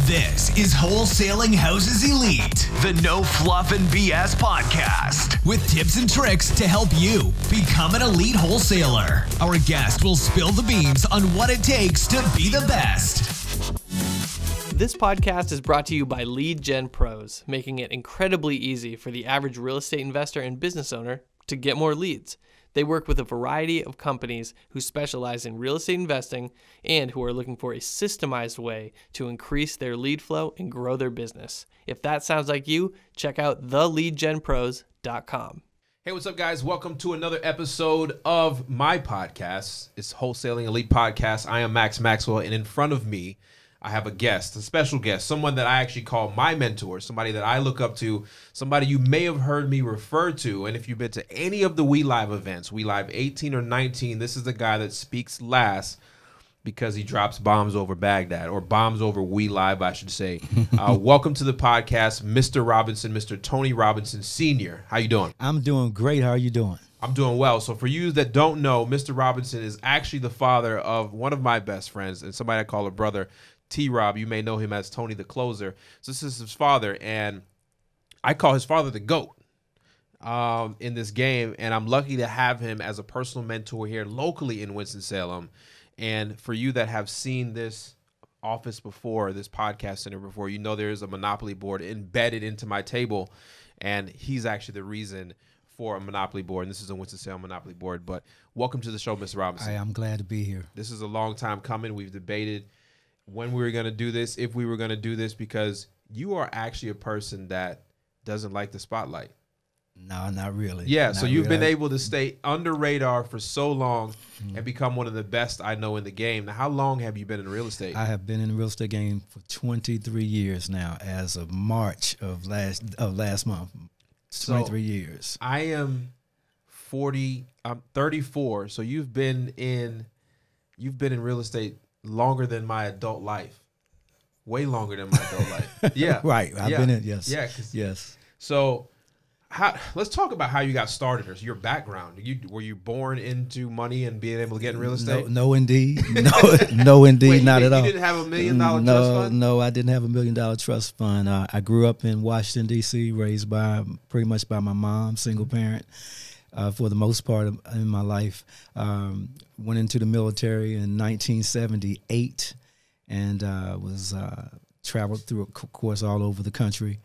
This is Wholesaling Houses Elite, the no fluff and BS podcast with tips and tricks to help you become an elite wholesaler. Our guest will spill the beans on what it takes to be the best. This podcast is brought to you by Lead Gen Pros, making it incredibly easy for the average real estate investor and business owner to get more leads. They work with a variety of companies who specialize in real estate investing and who are looking for a systemized way to increase their lead flow and grow their business. If that sounds like you, check out theleadgenpros.com. Hey, what's up, guys? Welcome to another episode of my podcast. It's Wholesaling Elite Podcast. I am Maxwell, and in front of me, I have a guest, a special guest, someone that I actually call my mentor, somebody that I look up to, somebody you may have heard me refer to. And if you've been to any of the We Live events, We Live 18 or 19, this is the guy that speaks last because he drops bombs over Baghdad, or bombs over We Live, I should say. Welcome to the podcast, Mr. Robinson, Mr. Tony Robinson Sr. How you doing? I'm doing great. How are you doing? I'm doing well. So for you that don't know, Mr. Robinson is actually the father of one of my best friends and somebody I call a brother, T-Rob. You may know him as Tony the Closer. So this is his father, and I call his father the GOAT in this game, and I'm lucky to have him as a personal mentor here locally in Winston-Salem. And for you that have seen this office before, this podcast center before, you know there is a Monopoly board embedded into my table, and he's actually the reason for a Monopoly board, and this is a Winston-Salem Monopoly board. But welcome to the show, Mr. Robinson. I'm glad to be here. This is a long time coming. We've debated when we were going to do this, if we were going to do this, because you are actually a person that doesn't like the spotlight. No, not really. Yeah, not so you've really. been able to stay under radar for so long and become one of the best I know in the game. Now, how long have you been in real estate? I have been in the real estate game for 23 years now, as of March of last month. 23 years. I am 40. I'm 34. So you've been in real estate longer than my adult life. Way longer than my adult life. Yeah. Right. I've been in, yes. Yeah. Yes. So let's talk about how you got started, or your background. Were you born into money and being able to get in real estate? No, indeed. No, indeed. Wait, not at all. You didn't have $1 million trust fund? No, I didn't have $1 million trust fund. I grew up in Washington, D.C., raised pretty much by my mom, single parent. For the most part in my life. Went into the military in 1978 and was traveled through, of course, all over the country.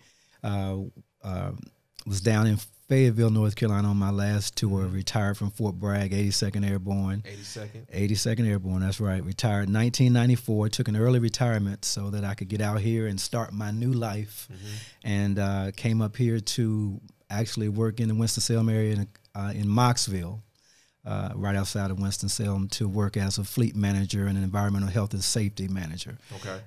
Was down in Fayetteville, North Carolina on my last tour, retired from Fort Bragg, 82nd Airborne. 82nd Airborne, that's right. Retired in 1994, took an early retirement so that I could get out here and start my new life. And came up here to actually work in the Winston-Salem area in Maxwell, right outside of Winston-Salem, to work as a fleet manager and an environmental health and safety manager. Okay.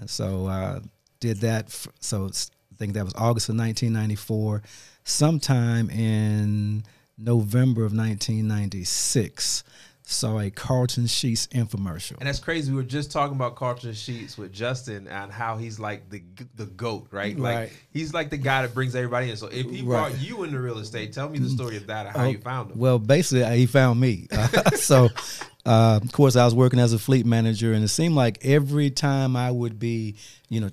So did that. So I think that was August of 1994. Sometime in November of 1996, saw a Carlton Sheets infomercial. And that's crazy. We were just talking about Carlton Sheets with Justin and how he's like the GOAT, right? Like he's like the guy that brings everybody in. So if he brought you into real estate, tell me the story of that and how you found him. Well, basically, he found me. So, of course, I was working as a fleet manager, and it seemed like every time I would be,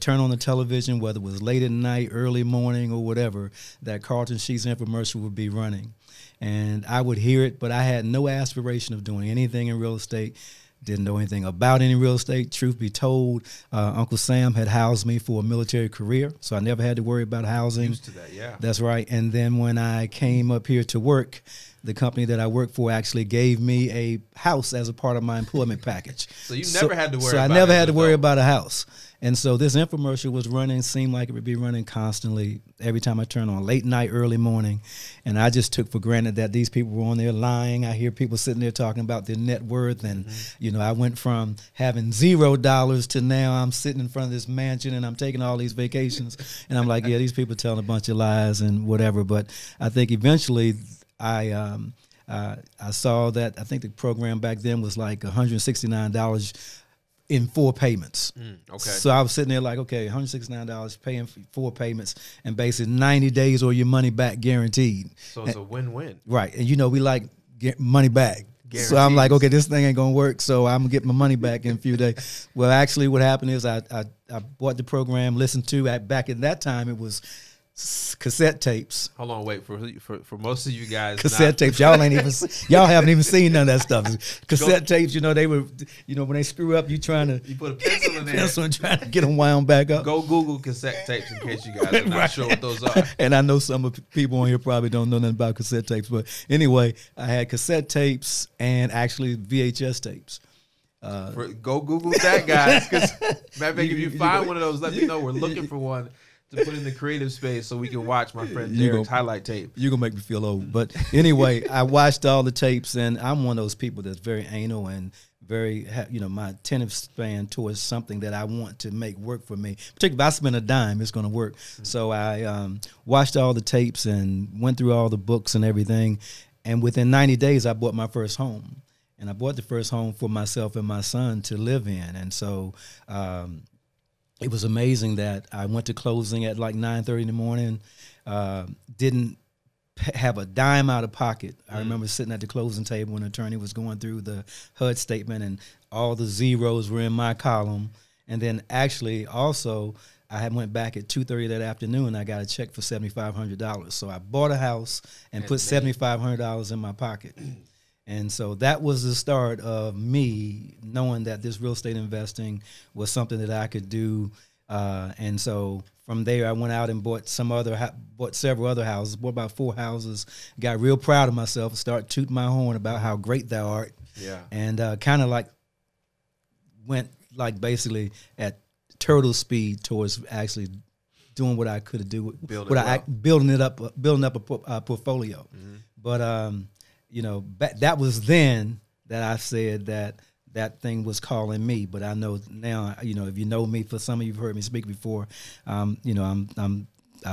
turn on the television, whether it was late at night, early morning, or whatever, that Carlton Sheets infomercial would be running. And I would hear it, but I had no aspiration of doing anything in real estate. Didn't know anything about any real estate. Truth be told, Uncle Sam had housed me for a military career, so I never had to worry about housing. Used to that, yeah. That's right. And then when I came up here to work, the company that I worked for actually gave me a house as a part of my employment package. So you never had to worry about it. So I never had to worry about a house. And so this infomercial was running, seemed like it would be running constantly every time I turned on, late night, early morning. And I just took for granted that these people were on there lying. I hear people sitting there talking about their net worth. And, I went from having $0 to now I'm sitting in front of this mansion and I'm taking all these vacations. And I'm like, yeah, these people telling a bunch of lies and whatever. But I think eventually I saw that. I think the program back then was like $169 in 4 payments. Okay. So I was sitting there like, okay, $169 paying for 4 payments, and basically 90 days or your money back guaranteed. So it's a win-win. Right. And we like get money back. So I'm like, okay, this thing ain't gonna work. So I'm gonna get my money back in a few days. Well, actually, what happened is I bought the program, listened to. Back at that time, it was cassette tapes. Hold on, wait for most of you guys. Cassette tapes. Y'all haven't even seen none of that stuff. Cassette tapes. They were. When they screw up, you put a pencil in there. And trying to get them wound back up. Go Google cassette tapes in case you guys are not sure what those are. And I know some of the people on here probably don't know nothing about cassette tapes, but anyway, I had cassette tapes and actually VHS tapes. Go Google that, guys. Because if you find one of those, let me know. We're looking for one to put in the creative space so we can watch my friend Derek's highlight tape. You're going to make me feel old. But anyway, I watched all the tapes, and I'm one of those people that's very anal and very, my attentive span towards something that I want to make work for me. Particularly if I spend a dime, it's going to work. Mm-hmm. So I watched all the tapes and went through all the books and everything. And within 90 days, I bought my first home. And I bought the first home for myself and my son to live in. And so it was amazing that I went to closing at like 9:30 in the morning, didn't have a dime out of pocket. I remember sitting at the closing table when the attorney was going through the HUD statement and all the zeros were in my column. And then actually also I had went back at 2:30 that afternoon and I got a check for $7,500. So I bought a house and put $7,500 in my pocket. And so that was the start of me knowing that this real estate investing was something that I could do. And so from there, I went out and bought several other houses, bought about 4 houses, got real proud of myself, started tooting my horn about how great thou art. Yeah. And kind of like went like basically at turtle speed towards actually doing what I could do, building up a portfolio. Mm-hmm. But that was then that I said that thing was calling me. But I know now, if you know me, for some of you have heard me speak before, I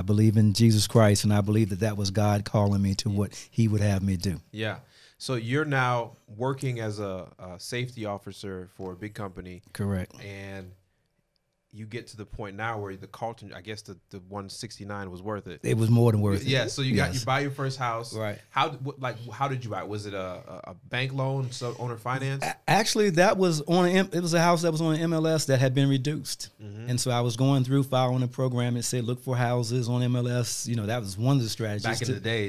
believe in Jesus Christ, and I believe that was God calling me to what He would have me do. Yeah. So you're now working as a safety officer for a big company. Correct. And you get to the point now where the Carlton, I guess the 169 was worth it. It was more than worth it. Yeah. So you buy your first house. Right. How did you buy it? Was it a bank loan, owner finance? Actually, that was it was a house that was on an MLS that had been reduced. Mm-hmm. And so I was going through following a program that said look for houses on MLS. That was one of the strategies.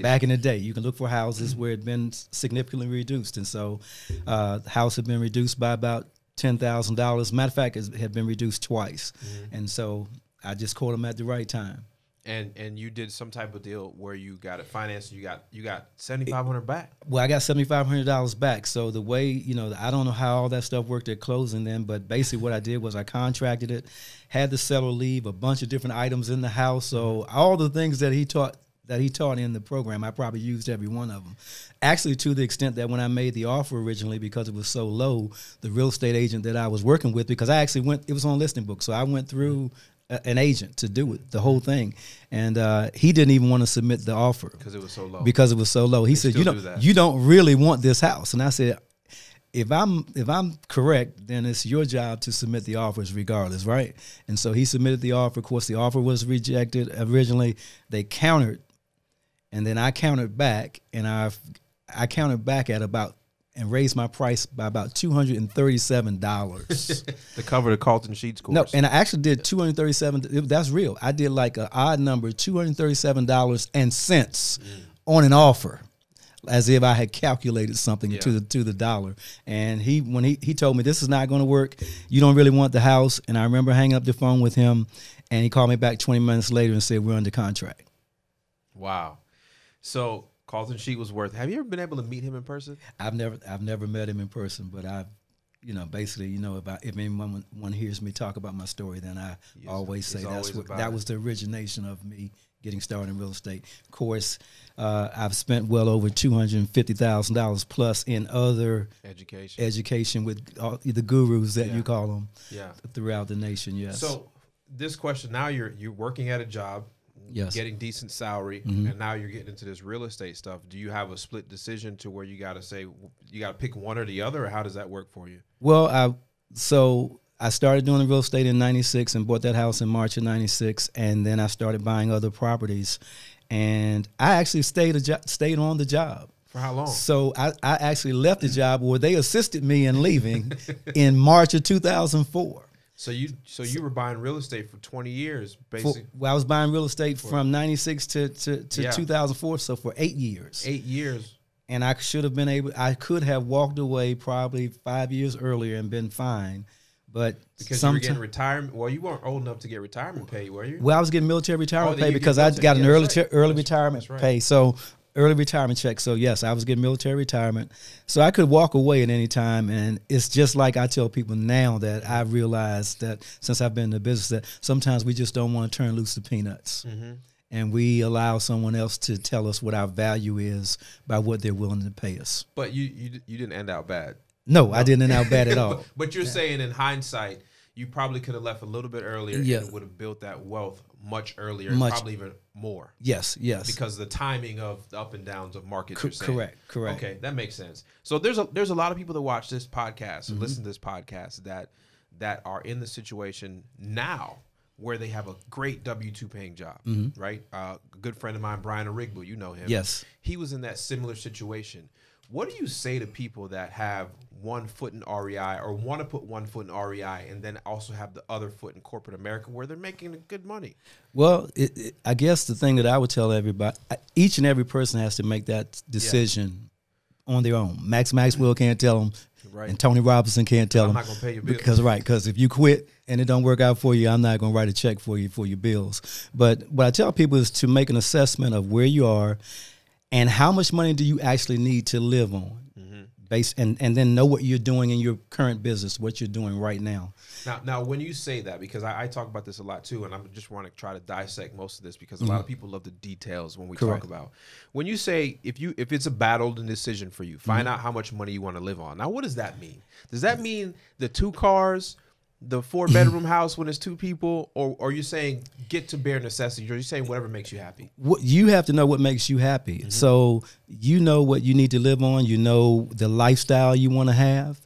Back in the day, you can look for houses where it had been significantly reduced. And so the house had been reduced by about $10,000. Matter of fact, it had been reduced twice. Mm-hmm. And so I just caught them at the right time. And you did some type of deal where you got it financed. You got $7,500 back. Well, I got $7,500 back. So the way I don't know how all that stuff worked at closing then, but basically what I did was I contracted it, had the seller leave a bunch of different items in the house. So all the things that he taught in the program, I probably used every one of them. Actually, to the extent that when I made the offer originally, because it was so low, the real estate agent that I was working with, because I actually it was on listing book, so I went through an agent to do it, the whole thing. And he didn't even want to submit the offer. Because it was so low. He said, you don't really want this house. And I said, if I'm correct, then it's your job to submit the offers regardless, right? And so he submitted the offer. Of course, the offer was rejected originally. They countered. And then I countered back, and I countered back at about and raised my price by about $237 to cover the Carlton Sheets course. No, and I actually did $237. That's real. I did like an odd number, $237 on an offer, as if I had calculated something to the dollar. And when he told me this is not going to work, you don't really want the house. And I remember hanging up the phone with him, and he called me back 20 minutes later and said we're under contract. Wow. So Carlton Sheet was worth. Have you ever been able to meet him in person? I've never met him in person, but I've, basically, if anyone hears me talk about my story, then I always say that was the origination of me getting started in real estate. Of course, I've spent well over $250,000 plus in other education with all the gurus that you call them throughout the nation. Yes. So this question now, you're working at a job. Yes. Getting decent salary, and now you're getting into this real estate stuff. Do you have a split decision to where you got to pick one or the other, or how does that work for you? Well, I started doing the real estate in '96 and bought that house in March of '96, and then I started buying other properties, and I actually stayed on the job. For how long? So I actually left the job where they assisted me in leaving in March of 2004. So you were buying real estate for 20 years, basically. I was buying real estate from 96 to 2004, so for 8 years. 8 years. And I could have walked away probably 5 years earlier and been fine. But because you were getting retirement. Well, you weren't old enough to get retirement pay, were you? Well, I was getting military retirement pay because I got an early retirement pay. So early retirement check. So yes, I was getting military retirement. So I could walk away at any time. And it's just like I tell people now that I realized that since I've been in the business that sometimes we just don't want to turn loose the peanuts. Mm-hmm. And we allow someone else to tell us what our value is by what they're willing to pay us. But you didn't end out bad. No, I didn't end out bad at all. But you're saying in hindsight, you probably could have left a little bit earlier and it would have built that wealth much earlier, and probably even more. Yes. Because the timing of the up and downs of markets. You're saying. Correct. Okay, that makes sense. So there's a lot of people that watch this podcast and listen to this podcast that are in the situation now where they have a great W-2 paying job, right? A good friend of mine, Brian Arigbo, you know him. Yes. He was in that similar situation. What do you say to people that have one foot in REI or want to put one foot in REI and then also have the other foot in corporate America where they're making good money? Well, I guess the thing that I would tell everybody, each and every person has to make that decision on their own. Maxwell can't tell them, and Tony Robinson can't tell them. I'm not going to pay your bills. Because if you quit and it don't work out for you, I'm not going to write a check for you for your bills. But what I tell people is to make an assessment of where you are and how much money do you actually need to live on, and then know what you're doing in your current business, what you're doing right now. Now, when you say that, because I talk about this a lot too, and I just want to try to dissect most of this because a lot of people love the details when we talk about. When you say if it's a battle and decision for you, find out how much money you want to live on. Now, what does that mean? Does that mean the 2 cars? The 4-bedroom house when it's 2 people, or are you saying get to bare necessities, or are you saying whatever makes you happy? You have to know what makes you happy. So you know what you need to live on. You know the lifestyle you want to have.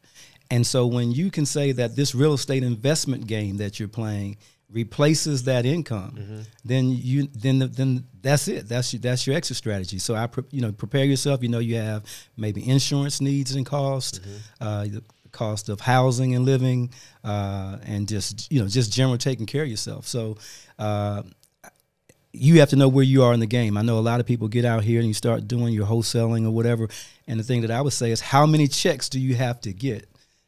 And so when you can say that this real estate investment game that you're playing replaces that income, then that's it. That's your exit strategy. So prepare yourself. You have maybe insurance needs and costs, the cost of housing and living, and just general taking care of yourself. So you have to know where you are in the game. I know a lot of people get out here and you start doing your wholesaling or whatever. And the thing that I would say is, how many checks do you have to get?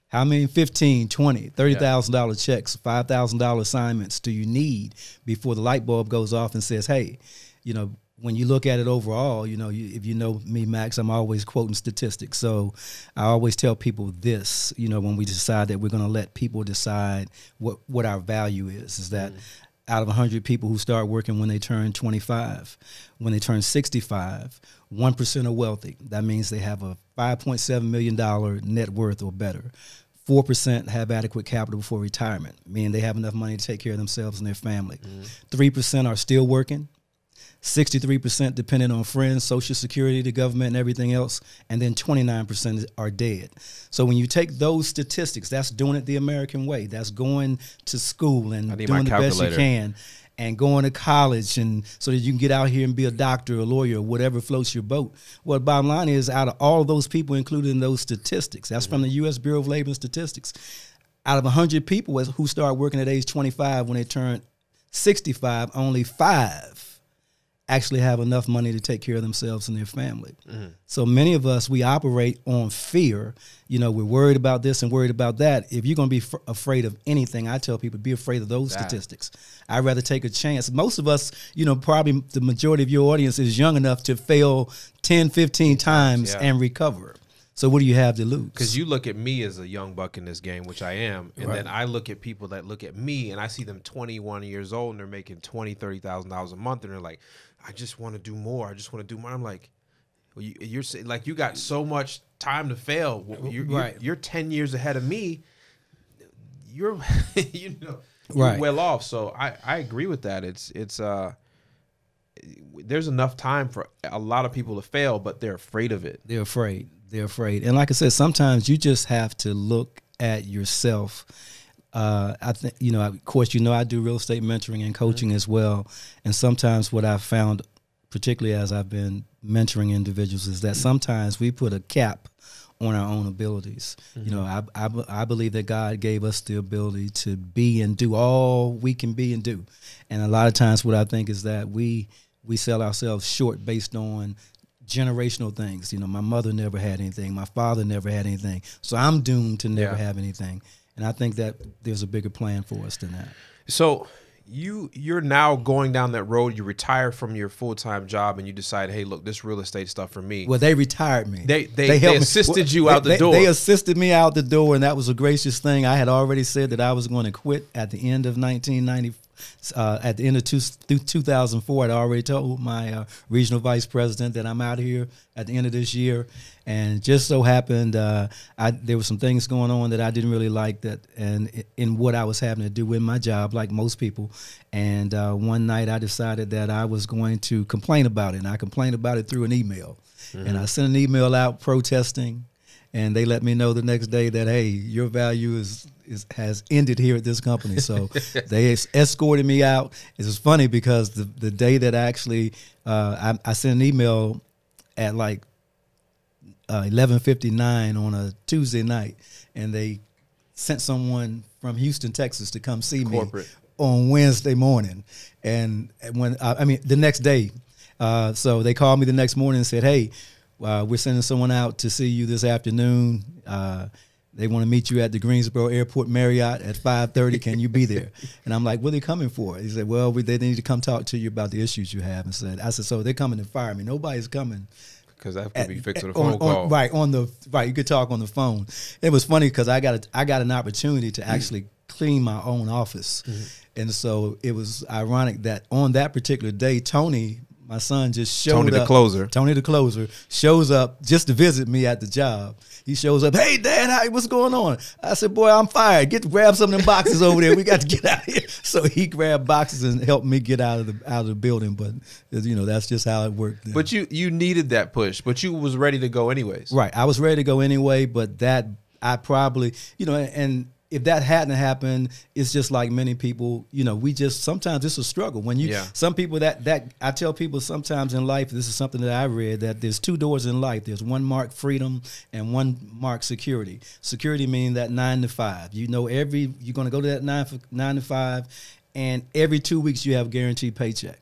How many $15,000, $20,000, $30,000 checks, $5,000 assignments do you need before the light bulb goes off and says, hey, when you look at it overall, if you know me, Max, I'm always quoting statistics. So I always tell people this, when we decide that we're going to let people decide what our value is that out of 100 people who start working when they turn 25, when they turn 65, 1% are wealthy. That means they have a $5.7 million net worth or better. 4% have adequate capital before retirement, meaning they have enough money to take care of themselves and their family. 3% are still working. 63% dependent on friends, Social Security, the government, and everything else, and then 29% are dead. So when you take those statistics, that's doing it the American way. That's going to school and doing the best you can, and going to college, and so that you can get out here and be a doctor, a lawyer, whatever floats your boat. Well, the bottom line is, out of all of those people included in those statistics, that's from the U.S. Bureau of Labor and Statistics, out of 100 people who start working at age 25, when they turn 65, only 5 actually have enough money to take care of themselves and their family. So many of us, we operate on fear. We're worried about this and worried about that. If you're going to be afraid of anything, I tell people, be afraid of those statistics. I'd rather take a chance. Most of us, probably the majority of your audience is young enough to fail 10, 15 times and recover. So what do you have to lose? Because you look at me as a young buck in this game, which I am, and then I look at people that look at me, and I see them 21 years old, and they're making $20,000, $30,000 a month, and they're like, I just want to do more. I just want to do more. I'm like, well, you're like, you got so much time to fail. You're 10 years ahead of me. You're well off. So I agree with that. It's there's enough time for a lot of people to fail, but they're afraid of it. They're afraid. And like I said, sometimes you just have to look at yourself. I think, of course, I do real estate mentoring and coaching as well. And sometimes what I've found particularly as I've been mentoring individuals, is that sometimes we put a cap on our own abilities. You know, I believe that God gave us the ability to be and do all we can be and do. And a lot of times what I think is that we sell ourselves short based on generational things. You know, my mother never had anything. My father never had anything. So I'm doomed to never have anything. And I think that there's a bigger plan for us than that. So you're now going down that road. You retire from your full-time job and you decide, hey, look, this real estate stuff for me. Well, they retired me. They assisted you out the door. They assisted me out the door, and that was a gracious thing. I had already said that I was going to quit at the end of 1990. At the end of 2004, I'd already told my regional vice president that I'm out of here at the end of this year. And just so happened, there were some things going on that I didn't really like in what I was having to do with my job, like most people. And one night I decided that I was going to complain about it. And I complained about it through an email. And I sent an email out protesting. And they let me know the next day that, hey, your value has ended here at this company. So they escorted me out. It was funny because the day that actually I sent an email at like 11:59 on a Tuesday night, and they sent someone from Houston, Texas, to come see me on Wednesday morning. And when the next day, so they called me the next morning and said, hey, we're sending someone out to see you this afternoon. They want to meet you at the Greensboro Airport Marriott at 5:30. Can you be there? And I'm like, what are they coming for? He said, well, they need to come talk to you about the issues you have. And I said, so they're coming to fire me. Nobody's coming. Because that could be fixed with a phone call. You could talk on the phone. It was funny because I got an opportunity to actually clean my own office. And so it was ironic that on that particular day, Tony, my son, just showed up. Tony the closer shows up just to visit me at the job. He shows up, hey, Dad, what's going on? I said, boy, I'm fired. Grab some of them boxes over there. We got to get out of here. So he grabbed boxes and helped me get out of the building. But, you know, that's just how it worked then. But you needed that push, but you was ready to go anyways. Right. I was ready to go anyway, but that I probably, you know, and if that hadn't happened, it's just like many people, you know, sometimes it's a struggle. Some people that I tell people sometimes in life, this is something that I read, that there's two doors in life. There's one marked freedom and one marked security. Security means that 9 to 5. You know, you're going to go to that 9 to 5, and every 2 weeks you have a guaranteed paycheck.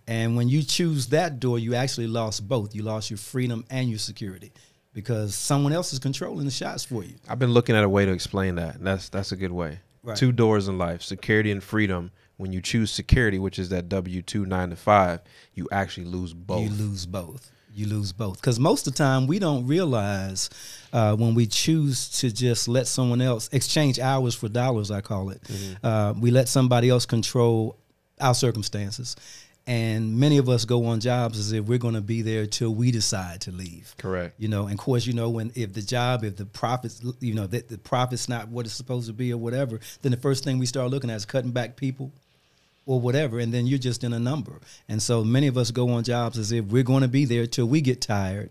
And when you choose that door, you actually lost both. You lost your freedom and your security, because someone else is controlling the shots for you. I've been looking at a way to explain that. That's a good way. Right. Two doors in life, security and freedom. When you choose security, which is that W-2 9 to 5, you actually lose both. You lose both. Because most of the time we don't realize when we choose to just let someone else exchange hours for dollars, I call it. We let somebody else control our circumstances. And many of us go on jobs as if we're going to be there till we decide to leave. Correct. You know, and of course, you know, if the profits, you know, the profit's not what it's supposed to be or whatever, then the first thing we start looking at is cutting back people or whatever, and then you're just in a number. And so many of us go on jobs as if we're going to be there till we get tired.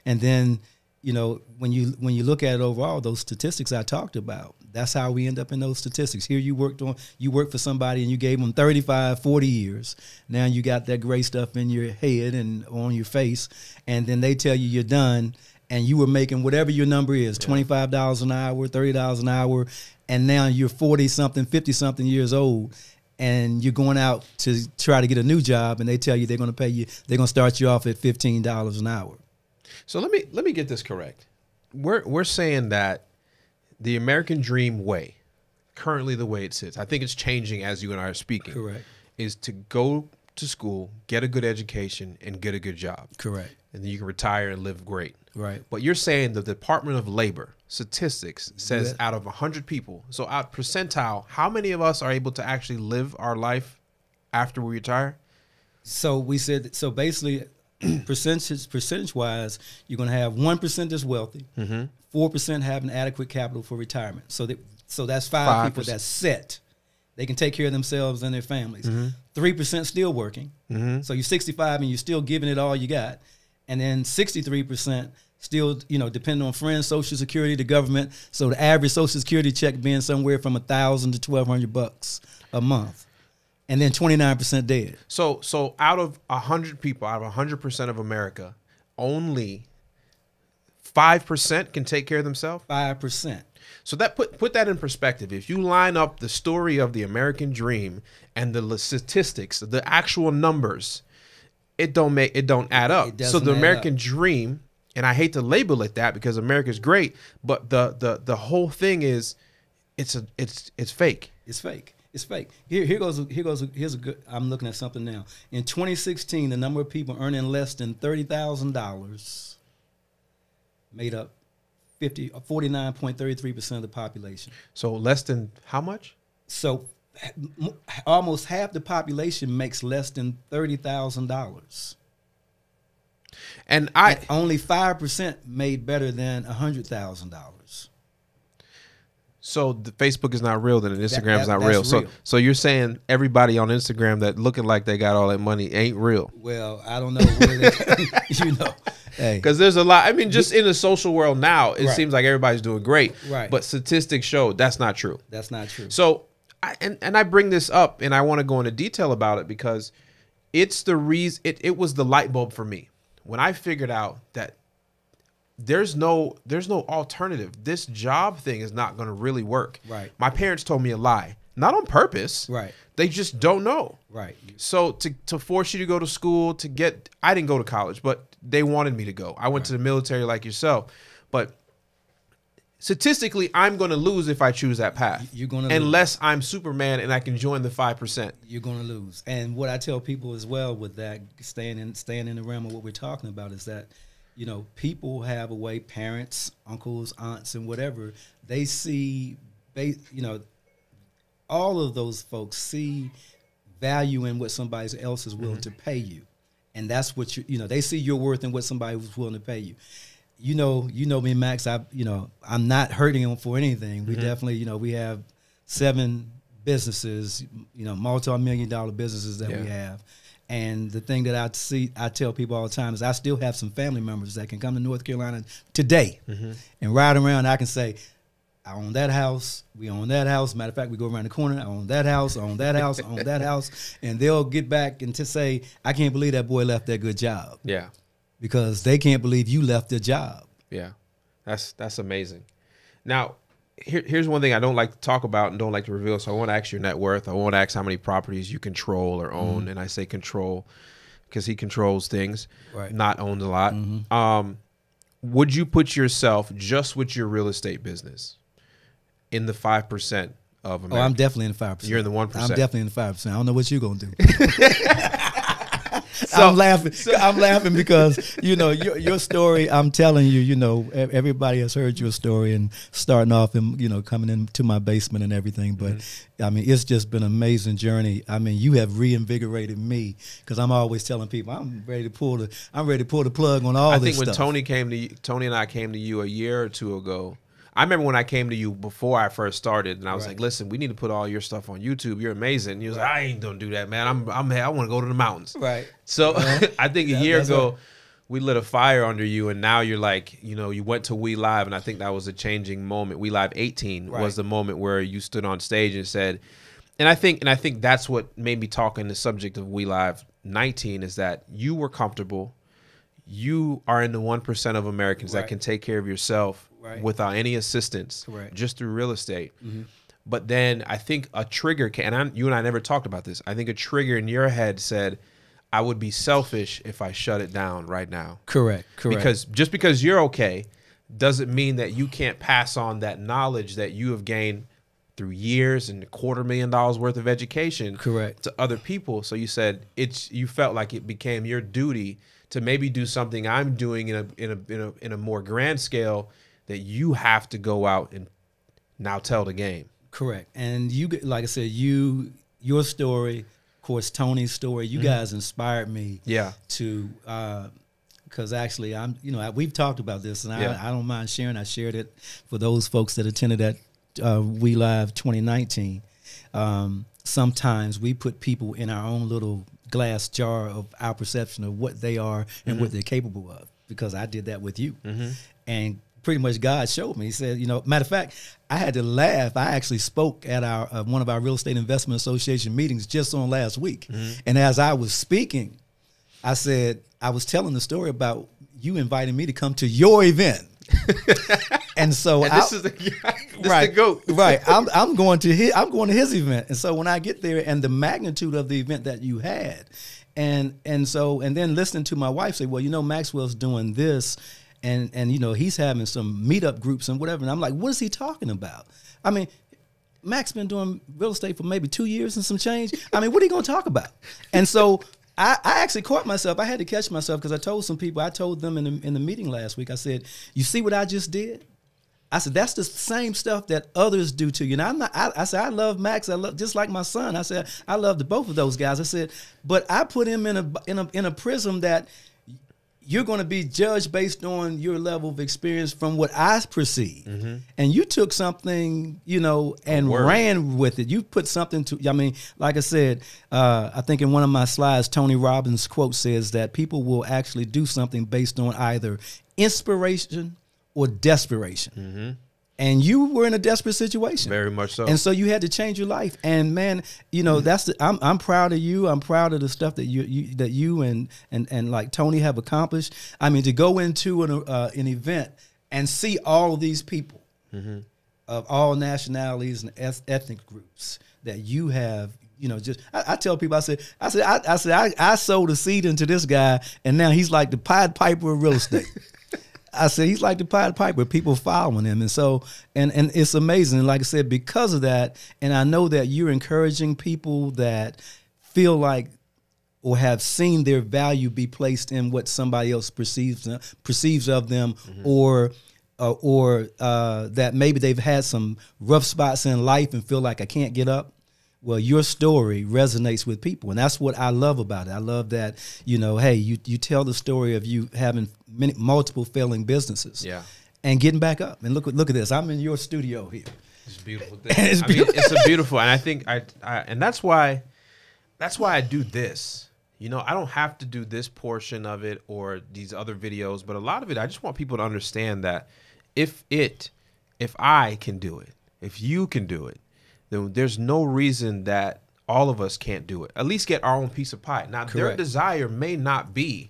And then, you know, when you look at it overall, those statistics I talked about, that's how we end up in those statistics. Here you worked for somebody and you gave them 35, 40 years. Now you got that gray stuff in your head and on your face, and then they tell you you're done, and you were making whatever your number is, $25 an hour, $30 an hour, and now you're 40-something, 50-something years old, and you're going out to try to get a new job, and they tell you they're going to start you off at $15 an hour. So let me get this correct. We're saying that the American dream way, currently the way it sits, I think it's changing as you and I are speaking. Correct. Is to go to school, get a good education, and get a good job. Correct. And then you can retire and live great. Right. But you're saying the Department of Labor statistics says out of 100 people, so out percentile, how many of us are able to actually live our life after we retire? So we said, so basically, percentage wise, you're going to have 1% that's wealthy, 4% having adequate capital for retirement. So that's 5 people that's set. They can take care of themselves and their families. 3% still working. So you're 65 and you're still giving it all you got. And then 63% still, you know, depending on friends, Social Security, the government. So the average Social Security check being somewhere from $1,000 to $1,200 a month. And then 29% dead. So out of 100 people, out of 100% of America, only 5% can take care of themselves. 5%. So that put that in perspective. If you line up the story of the American dream and the statistics, the actual numbers, it don't add up. So the American dream, and I hate to label it that because America's great, but the whole thing is it's fake. It's fake. It's fake. Here's a good. I'm looking at something now. In 2016, the number of people earning less than $30,000 made up 49.33% of the population. So less than how much? So almost half the population makes less than $30,000. And only 5% made better than $100,000. So the Facebook is not real, then Instagram is not that's real. real. So you're saying everybody on Instagram that looking like they got all that money ain't real. Well, I don't know. You know, hey, because there's a lot. I mean, just in the social world now, it Right. seems like everybody's doing great. Right. But statistics show that's not true. that's not true. So, I bring this up, and I want to go into detail about it because it's the reason. It was the light bulb for me when I figured out that there's no alternative. This job thing is not going to really work. Right. My parents told me a lie, not on purpose. Right. They just don't know. Right. So to force you to go to school I didn't go to college, but they wanted me to go. I went to the military like yourself, but statistically, I'm going to lose if I choose that path. You're going to unless I'm Superman and I can join the 5%. You're going to lose. And what I tell people as well with that, staying in the realm of what we're talking about, is that, you know, people have a way, parents, uncles, aunts, and whatever, they see, you know, all of those folks see value in what somebody else is willing to pay you. And that's what you know, they see your worth in what somebody was willing to pay you. You know me, Max, I'm not hurting them for anything. We definitely, you know, we have 7 businesses, you know, multi-million-dollar businesses that we have. And the thing that I tell people all the time is I still have some family members that can come to North Carolina today and ride around. I can say, I own that house. We own that house. Matter of fact, we go around the corner. I own that house. I own that house. I own that house. And they'll get back and to say, I can't believe that boy left that good job. Yeah. Because they can't believe you left their job. Yeah. That's amazing. Now, here's one thing I don't like to talk about and don't like to reveal. So I want to ask your net worth. I want to ask how many properties you control or own. And I say control because he controls things, not owns a lot. Would you put yourself just with your real estate business in the 5% of America? Oh, I'm definitely in the 5%. You're in the 1%. I'm definitely in the 5%. I don't know what you're going to do. I'm laughing because, you know, your story, I'm telling you, you know, everybody has heard your story and starting off and, you know, coming into my basement and everything. But, I mean, it's just been an amazing journey. I mean, you have reinvigorated me because I'm always telling people I'm ready to pull the plug on all this stuff. I think when Tony and I came to you a year or two ago, I remember when I came to you before I first started, and I was like, "Listen, we need to put all your stuff on YouTube. You're amazing." And you was like, "I ain't gonna do that, man. I want to go to the mountains." Right. So I think a year ago, we lit a fire under you, and now you're like, you know, you went to We Live, and I think that was a changing moment. We Live 18 was the moment where you stood on stage and said, and I think that's what made me talk on the subject of We Live 19 is that you were comfortable. You are in the 1% of Americans that can take care of yourself. Without any assistance, just through real estate. But then I think a trigger you and I never talked about this. I think a trigger in your head said, I would be selfish if I shut it down right now. Correct. Because just because you're okay doesn't mean that you can't pass on that knowledge that you have gained through years and $250,000 worth of education to other people. So you said you felt like it became your duty to maybe do something I'm doing in a more grand scale that you have to go out and now tell the game. Correct. And you, like I said, your story, of course, Tony's story, you guys inspired me to, because actually we've talked about this and I don't mind sharing. I shared it for those folks that attended at We Live 2019. Sometimes we put people in our own little glass jar of our perception of what they are and what they're capable of, because I did that with you. And pretty much God showed me. He said, matter of fact, I had to laugh. I actually spoke at our one of our Real Estate Investment Association meetings just on last week. And as I was speaking, I said, I was telling the story about you inviting me to come to your event. And so this is the GOAT. Right. I'm going to his event. And so when I get there and the magnitude of the event that you had, and then listening to my wife say, well, Maxwell's doing this, and he's having some meetup groups and whatever. And I'm like, what is he talking about? I mean, Max been doing real estate for maybe 2 years and some change. I mean, what are you going to talk about? And so I actually caught myself. I had to catch myself because I told some people, I told them in the meeting last week, I said, you see what I just did? I said, that's the same stuff that others do to you. And I said, I love Max. I love, just like my son. I said, I love both of those guys. I said, but I put him in a prism that you're going to be judged based on your level of experience from what I perceive. And you took something, and ran with it. You put something like I said, I think in one of my slides, Tony Robbins' quote says that people will actually do something based on either inspiration or desperation. And you were in a desperate situation. Very much so. And so you had to change your life. And man, I'm proud of you. I'm proud of the stuff that you and like Tony have accomplished. I mean, to go into an event and see all of these people of all nationalities and ethnic groups that you have. I tell people, I sowed a seed into this guy, and now he's like the Pied Piper of real estate. I said, he's like the Pied Piper, people following him. And so, and it's amazing. And like I said, because of that, and I know that you're encouraging people that feel like or have seen their value be placed in what somebody else perceives of them, or that maybe they've had some rough spots in life and feel like I can't get up. Well, your story resonates with people, and that's what I love about it. I love that, hey, you tell the story of you having multiple failing businesses, and getting back up. And look at this. I'm in your studio here. It's a beautiful thing. It's a beautiful, and I think and that's why I do this. I don't have to do this portion of it or these other videos, but a lot of it, I just want people to understand that if I can do it, if you can do it, then there's no reason that all of us can't do it. At least get our own piece of pie. Now, their desire may not be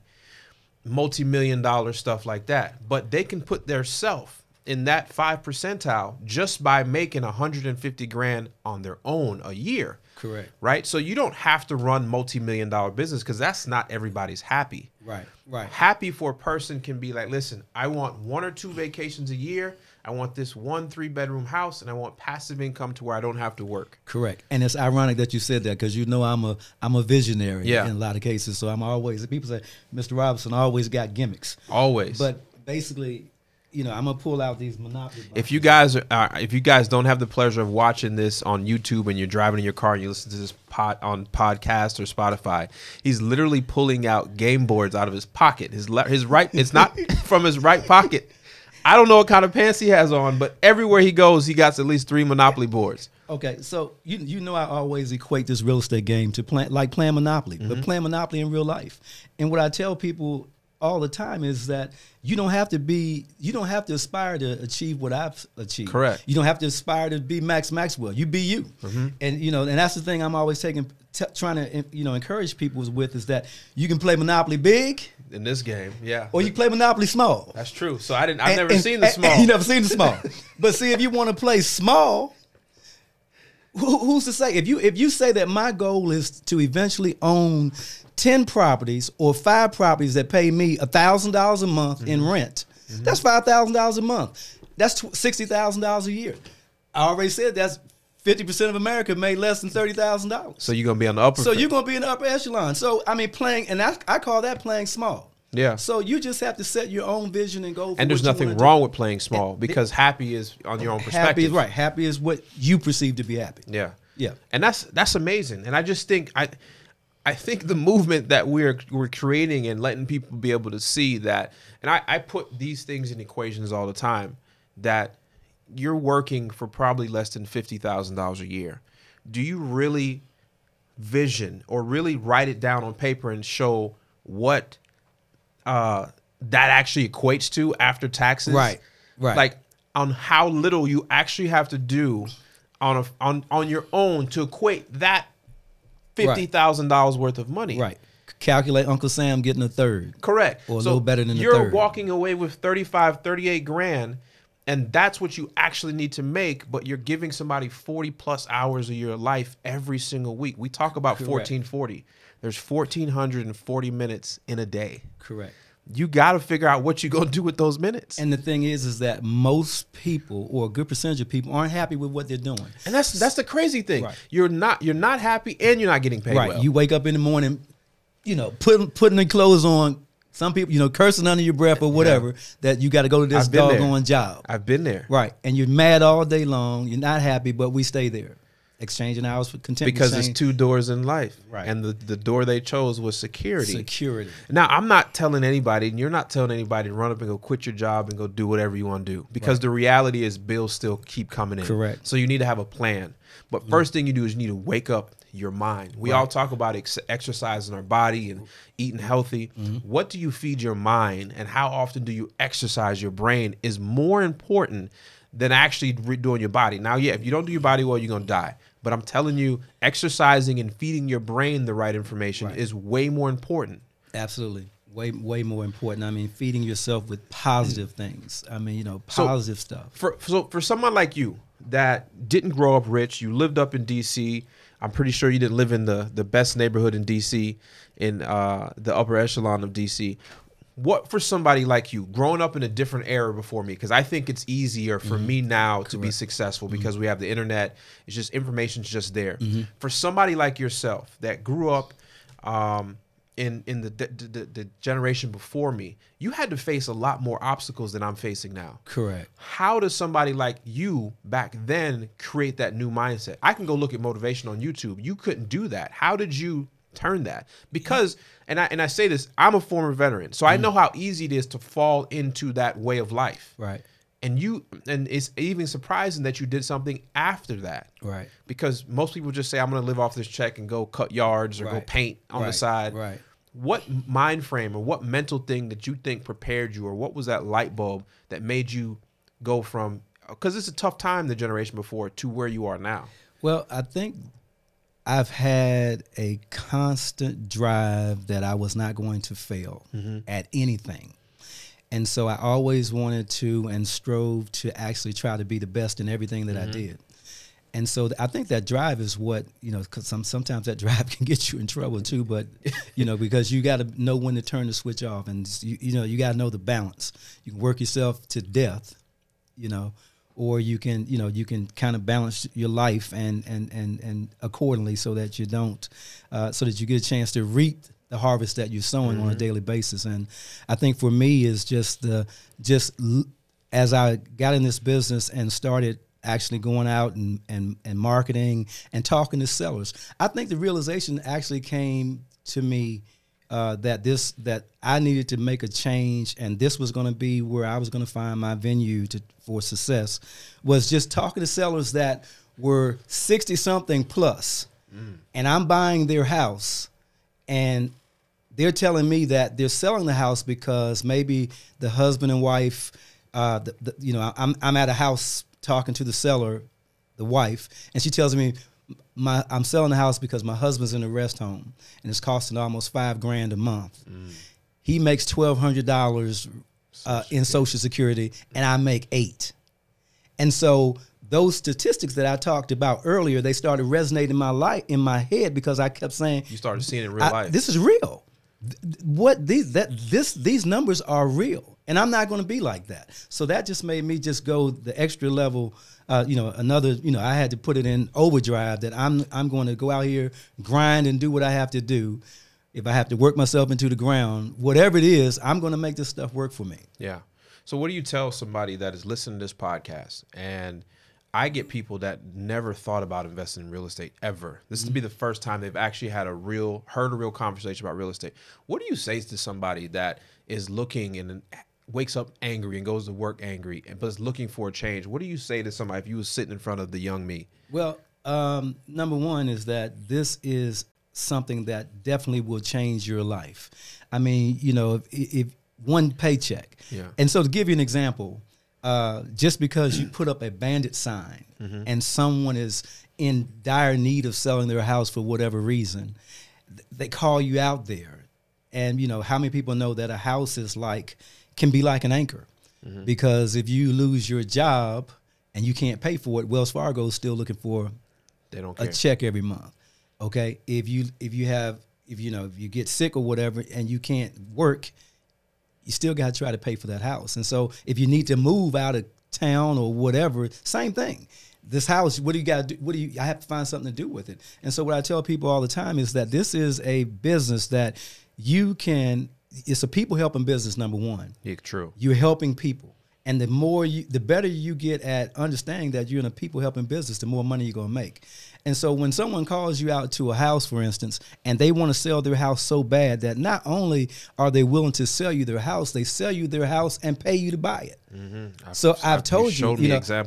multi-million-dollar stuff like that, but they can put their self in that 5 percentile just by making 150 grand on their own a year. Correct. Right? So you don't have to run multi-million-dollar business because that's not everybody's happy. Right. Happy for a person can be like, listen, I want 1 or 2 vacations a year. I want this 1 3-bedroom house, and I want passive income to where I don't have to work. Correct. And it's ironic that you said that because I'm a visionary in a lot of cases. So I'm always, people say, Mr. Robinson always got gimmicks. Always. But basically, I'm gonna pull out these Monopoly boxes. If you guys don't have the pleasure of watching this on YouTube and you're driving in your car and you listen to this on podcast or Spotify, he's literally pulling out game boards out of his pocket. His right, it's not from his right pocket. I don't know what kind of pants he has on, but everywhere he goes, he got at least 3 Monopoly boards. Okay, so I always equate this real estate game to playing Monopoly, but playing Monopoly in real life. And what I tell people all the time is that you don't have to aspire to achieve what I've achieved. Correct. You don't have to aspire to be Maxwell. You be you. And and that's the thing I'm always trying to encourage people with is that you can play Monopoly big in this game, or you play Monopoly small. That's true. So I've never seen the small. You never seen the small. But see, if you want to play small, who's to say? If you say that my goal is to eventually own 10 properties or 5 properties that pay me $1,000 a month in rent, that's $5,000 a month. That's $60,000 a year. I already said that's 50% of America made less than $30,000. So you're gonna be on the upper. So you're gonna be in the upper echelon. So I mean, playing, and I call that playing small. Yeah. So you just have to set your own vision and goal. And there's nothing wrong with playing small because happy is on your own perspective. Happy is what you perceive to be happy. Yeah. Yeah. And that's amazing. And I just think I think the movement that we're creating and letting people be able to see that, and I put these things in equations all the time, that you're working for probably less than $50,000 a year. Do you really vision or really write it down on paper and show what that actually equates to after taxes? Right. Right. Like on how little you actually have to do on your own to equate that $50,000 worth of money. Right. Calculate Uncle Sam getting a third. Correct. Or a little better than a you're third. walking away with 35, 38 grand, and that's what you actually need to make, but you're giving somebody 40 plus hours of your life every single week. We talk about Correct. 1440. There's 1,440 minutes in a day. Correct. You got to figure out what you're going to do with those minutes. And the thing is that most people, or a good percentage of people, aren't happy with what they're doing. And that's the crazy thing. Right. You're not happy, and you're not getting paid Right. well. You wake up in the morning, putting the clothes on. Some people, cursing under your breath or whatever, that you got to go to this I've been there. doggone job. I've been there. Right. And you're mad all day long. You're not happy, but we stay there. Exchanging hours for contempt. Because there's two doors in life. Right. And the door they chose was security. Security. Now, I'm not telling anybody, and you're not telling anybody to run up and go quit your job and go do whatever you want to do. Because the reality is bills still keep coming in. Correct. So you need to have a plan. But first thing you do is you need to wake up your mind. We all talk about exercising our body and eating healthy. What do you feed your mind, and how often do you exercise your brain is more important than actually doing your body. Now, if you don't do your body well, you're going to die. But I'm telling you, exercising and feeding your brain the right information is way more important. Absolutely. Way more important. I mean, feeding yourself with positive things. I mean, positive stuff. For someone like you that didn't grow up rich, you lived up in D.C., I'm pretty sure you didn't live in the best neighborhood in D.C., in the upper echelon of D.C. What for somebody like you, growing up in a different era before me, because I think it's easier for me now to be successful because we have the internet. It's just information's just there. For somebody like yourself that grew up in the generation before me, you had to face a lot more obstacles than I'm facing now. Correct. How does somebody like you back then create that new mindset? I can go look at motivation on YouTube. You couldn't do that. How did you turn that? Because, and I say this, I'm a former veteran, so I know how easy it is to fall into that way of life. Right. And it's even surprising that you did something after that. Right. Because most people just say, I'm going to live off this check and go cut yards or go paint on the side. Right. What mind frame or what mental thing that you think prepared you, or what was that light bulb that made you go from, because it's a tough time the generation before, to where you are now? Well, I think I've had a constant drive that I was not going to fail at anything. And so I always wanted to and strove to actually try to be the best in everything that I did. And so I think that drive is what, because sometimes that drive can get you in trouble too, but, because you got to know when to turn the switch off, and, you got to know the balance. You can work yourself to death, or you can, you can kind of balance your life and accordingly so that you don't, so that you get a chance to reap the harvest that you're sowing on a daily basis. And I think for me is just as I got in this business and started actually going out and marketing and talking to sellers, I think the realization actually came to me that I needed to make a change, and this was going to be where I was going to find my venue for success, was just talking to sellers that were 60-something plus, and I'm buying their house, and they're telling me that they're selling the house because maybe the husband and wife, I'm at a house talking to the seller, the wife, and she tells me, I'm selling the house because my husband's in a rest home and it's costing almost $5,000 a month. He makes $1,200 in Social Security, and I make $8,000. And so those statistics that I talked about earlier, they started resonating in my head because I kept saying, You started seeing it in real life. This is real. These numbers are real, and I'm not going to be like that. So that just made me just go the extra level. I had to put it in overdrive that I'm going to go out here, grind, and do what I have to do. If I have to work myself into the ground, whatever it is, I'm going to make this stuff work for me. Yeah. So what do you tell somebody that is listening to this podcast? And I get people that never thought about investing in real estate ever. This would be the first time they've actually heard a real conversation about real estate. What do you say to somebody that is looking and wakes up angry and goes to work angry but is looking for a change? What do you say to somebody if you was sitting in front of the young me? Well, number one is that this is something that definitely will change your life. I mean, if one paycheck. Yeah. And so to give you an example, just because you put up a bandit sign and someone is in dire need of selling their house for whatever reason, they call you out there. And, you know, how many people know that a house can be like an anchor? Because if you lose your job and you can't pay for it, Wells Fargo is still looking for a check every month. Okay. If you get sick or whatever and you can't work, you still got to try to pay for that house. And so if you need to move out of town or whatever, same thing. This house, what do you got to do? I have to find something to do with it. And so what I tell people all the time is that this is a business that it's a people helping business, number one. Yeah, true. You're helping people. And the better you get at understanding that you're in a people helping business, the more money you're going to make. And so when someone calls you out to a house, for instance, and they want to sell their house so bad that not only are they willing to sell you their house, they sell you their house and pay you to buy it. So I've told you,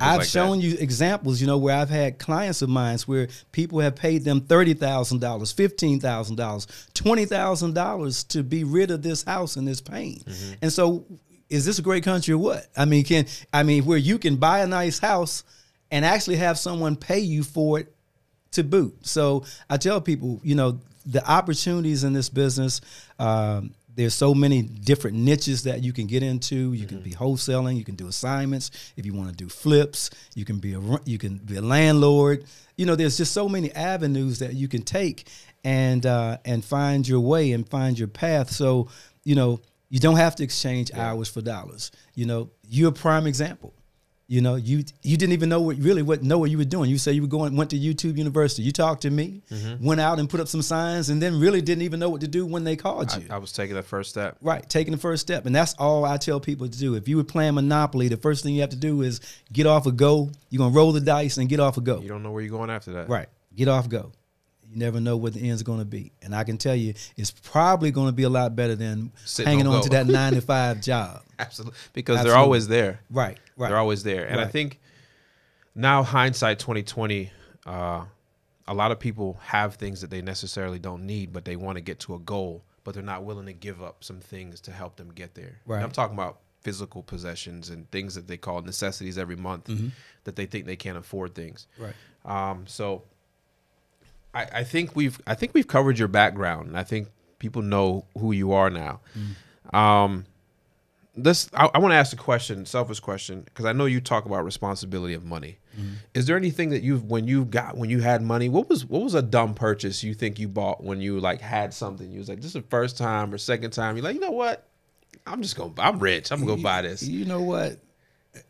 I've shown you examples, where I've had clients of mine where people have paid them $30,000, $15,000, $20,000 to be rid of this house and this pain. And so is this a great country or what? I mean, where you can buy a nice house and actually have someone pay you for it to boot. So I tell people, the opportunities in this business, there's so many different niches that you can get into. You can be wholesaling, you can do assignments. If you want to do flips, you can be a landlord. There's just so many avenues that you can take and find your way and find your path. So, you don't have to exchange hours for dollars. You're a prime example. You didn't even know what you were doing. You said you went to YouTube University. You talked to me, went out and put up some signs, and then really didn't even know what to do when they called you. I was taking the first step. Right, taking the first step. And that's all I tell people to do. If you were playing Monopoly, the first thing you have to do is get off a go. You're going to roll the dice and get off a go. You don't know where you're going after that. Right, get off go. You never know what the end's going to be. And I can tell you, it's probably going to be a lot better than hanging on to that 9-to-5 job. Absolutely. Because they're always there. Right. They're always there. And I think now, hindsight 2020, a lot of people have things that they necessarily don't need, but they want to get to a goal, but they're not willing to give up some things to help them get there. Right. And I'm talking about physical possessions and things that they call necessities every month that they think they can't afford things. Right. So I think we've covered your background, and I think people know who you are now. I want to ask a selfish question, because I know you talk about responsibility of money. Is there anything that when you had money, what was a dumb purchase you think you bought when you had something? You was like, this is the first time or second time. You're like, you know what? I'm rich. I'm gonna go buy this. You know what?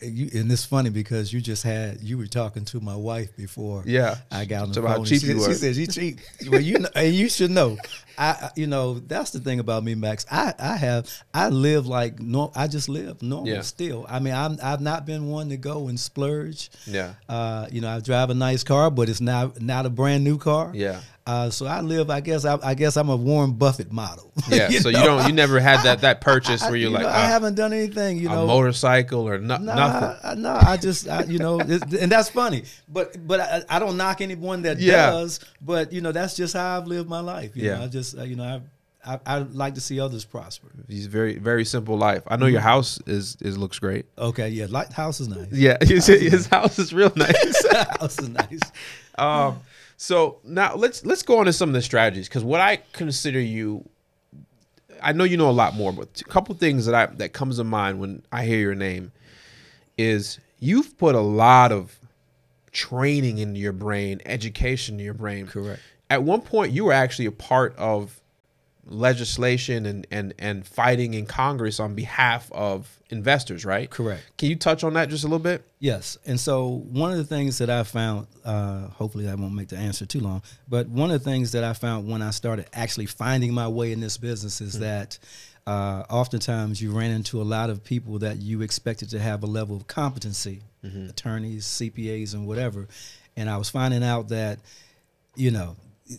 And it's funny because you were talking to my wife before. Yeah, I got on the so phone. how cheap you were. She said, "You cheap." Well, and you should know. That's the thing about me, Max. I live like normal. I just live normal still. I mean, I've not been one to go and splurge. Yeah. I drive a nice car, but it's not a brand new car. Yeah. So I live. I guess I'm a Warren Buffett model. Yeah. So you never had that purchase where you're I haven't done anything. A motorcycle or nothing. No, and that's funny. But I don't knock anyone that does. But that's just how I've lived my life. I just I like to see others prosper. He's very, very simple life. I know your house looks great. Okay, yeah, house is nice. Yeah, his house is real nice. House is nice. So now let's go on to some of the strategies, because what I consider you, I know you know a lot more, but a couple things that comes to mind when I hear your name is you've put a lot of training into your brain, education in your brain. Correct. At one point, you were actually a part of legislation and fighting in Congress on behalf of investors, right? Correct. Can you touch on that just a little bit? Yes. And so one of the things that I found, hopefully I won't make the answer too long, but one of the things that I found when I started actually finding my way in this business is that oftentimes you ran into a lot of people that you expected to have a level of competency, attorneys, CPAs, and whatever. And I was finding out that,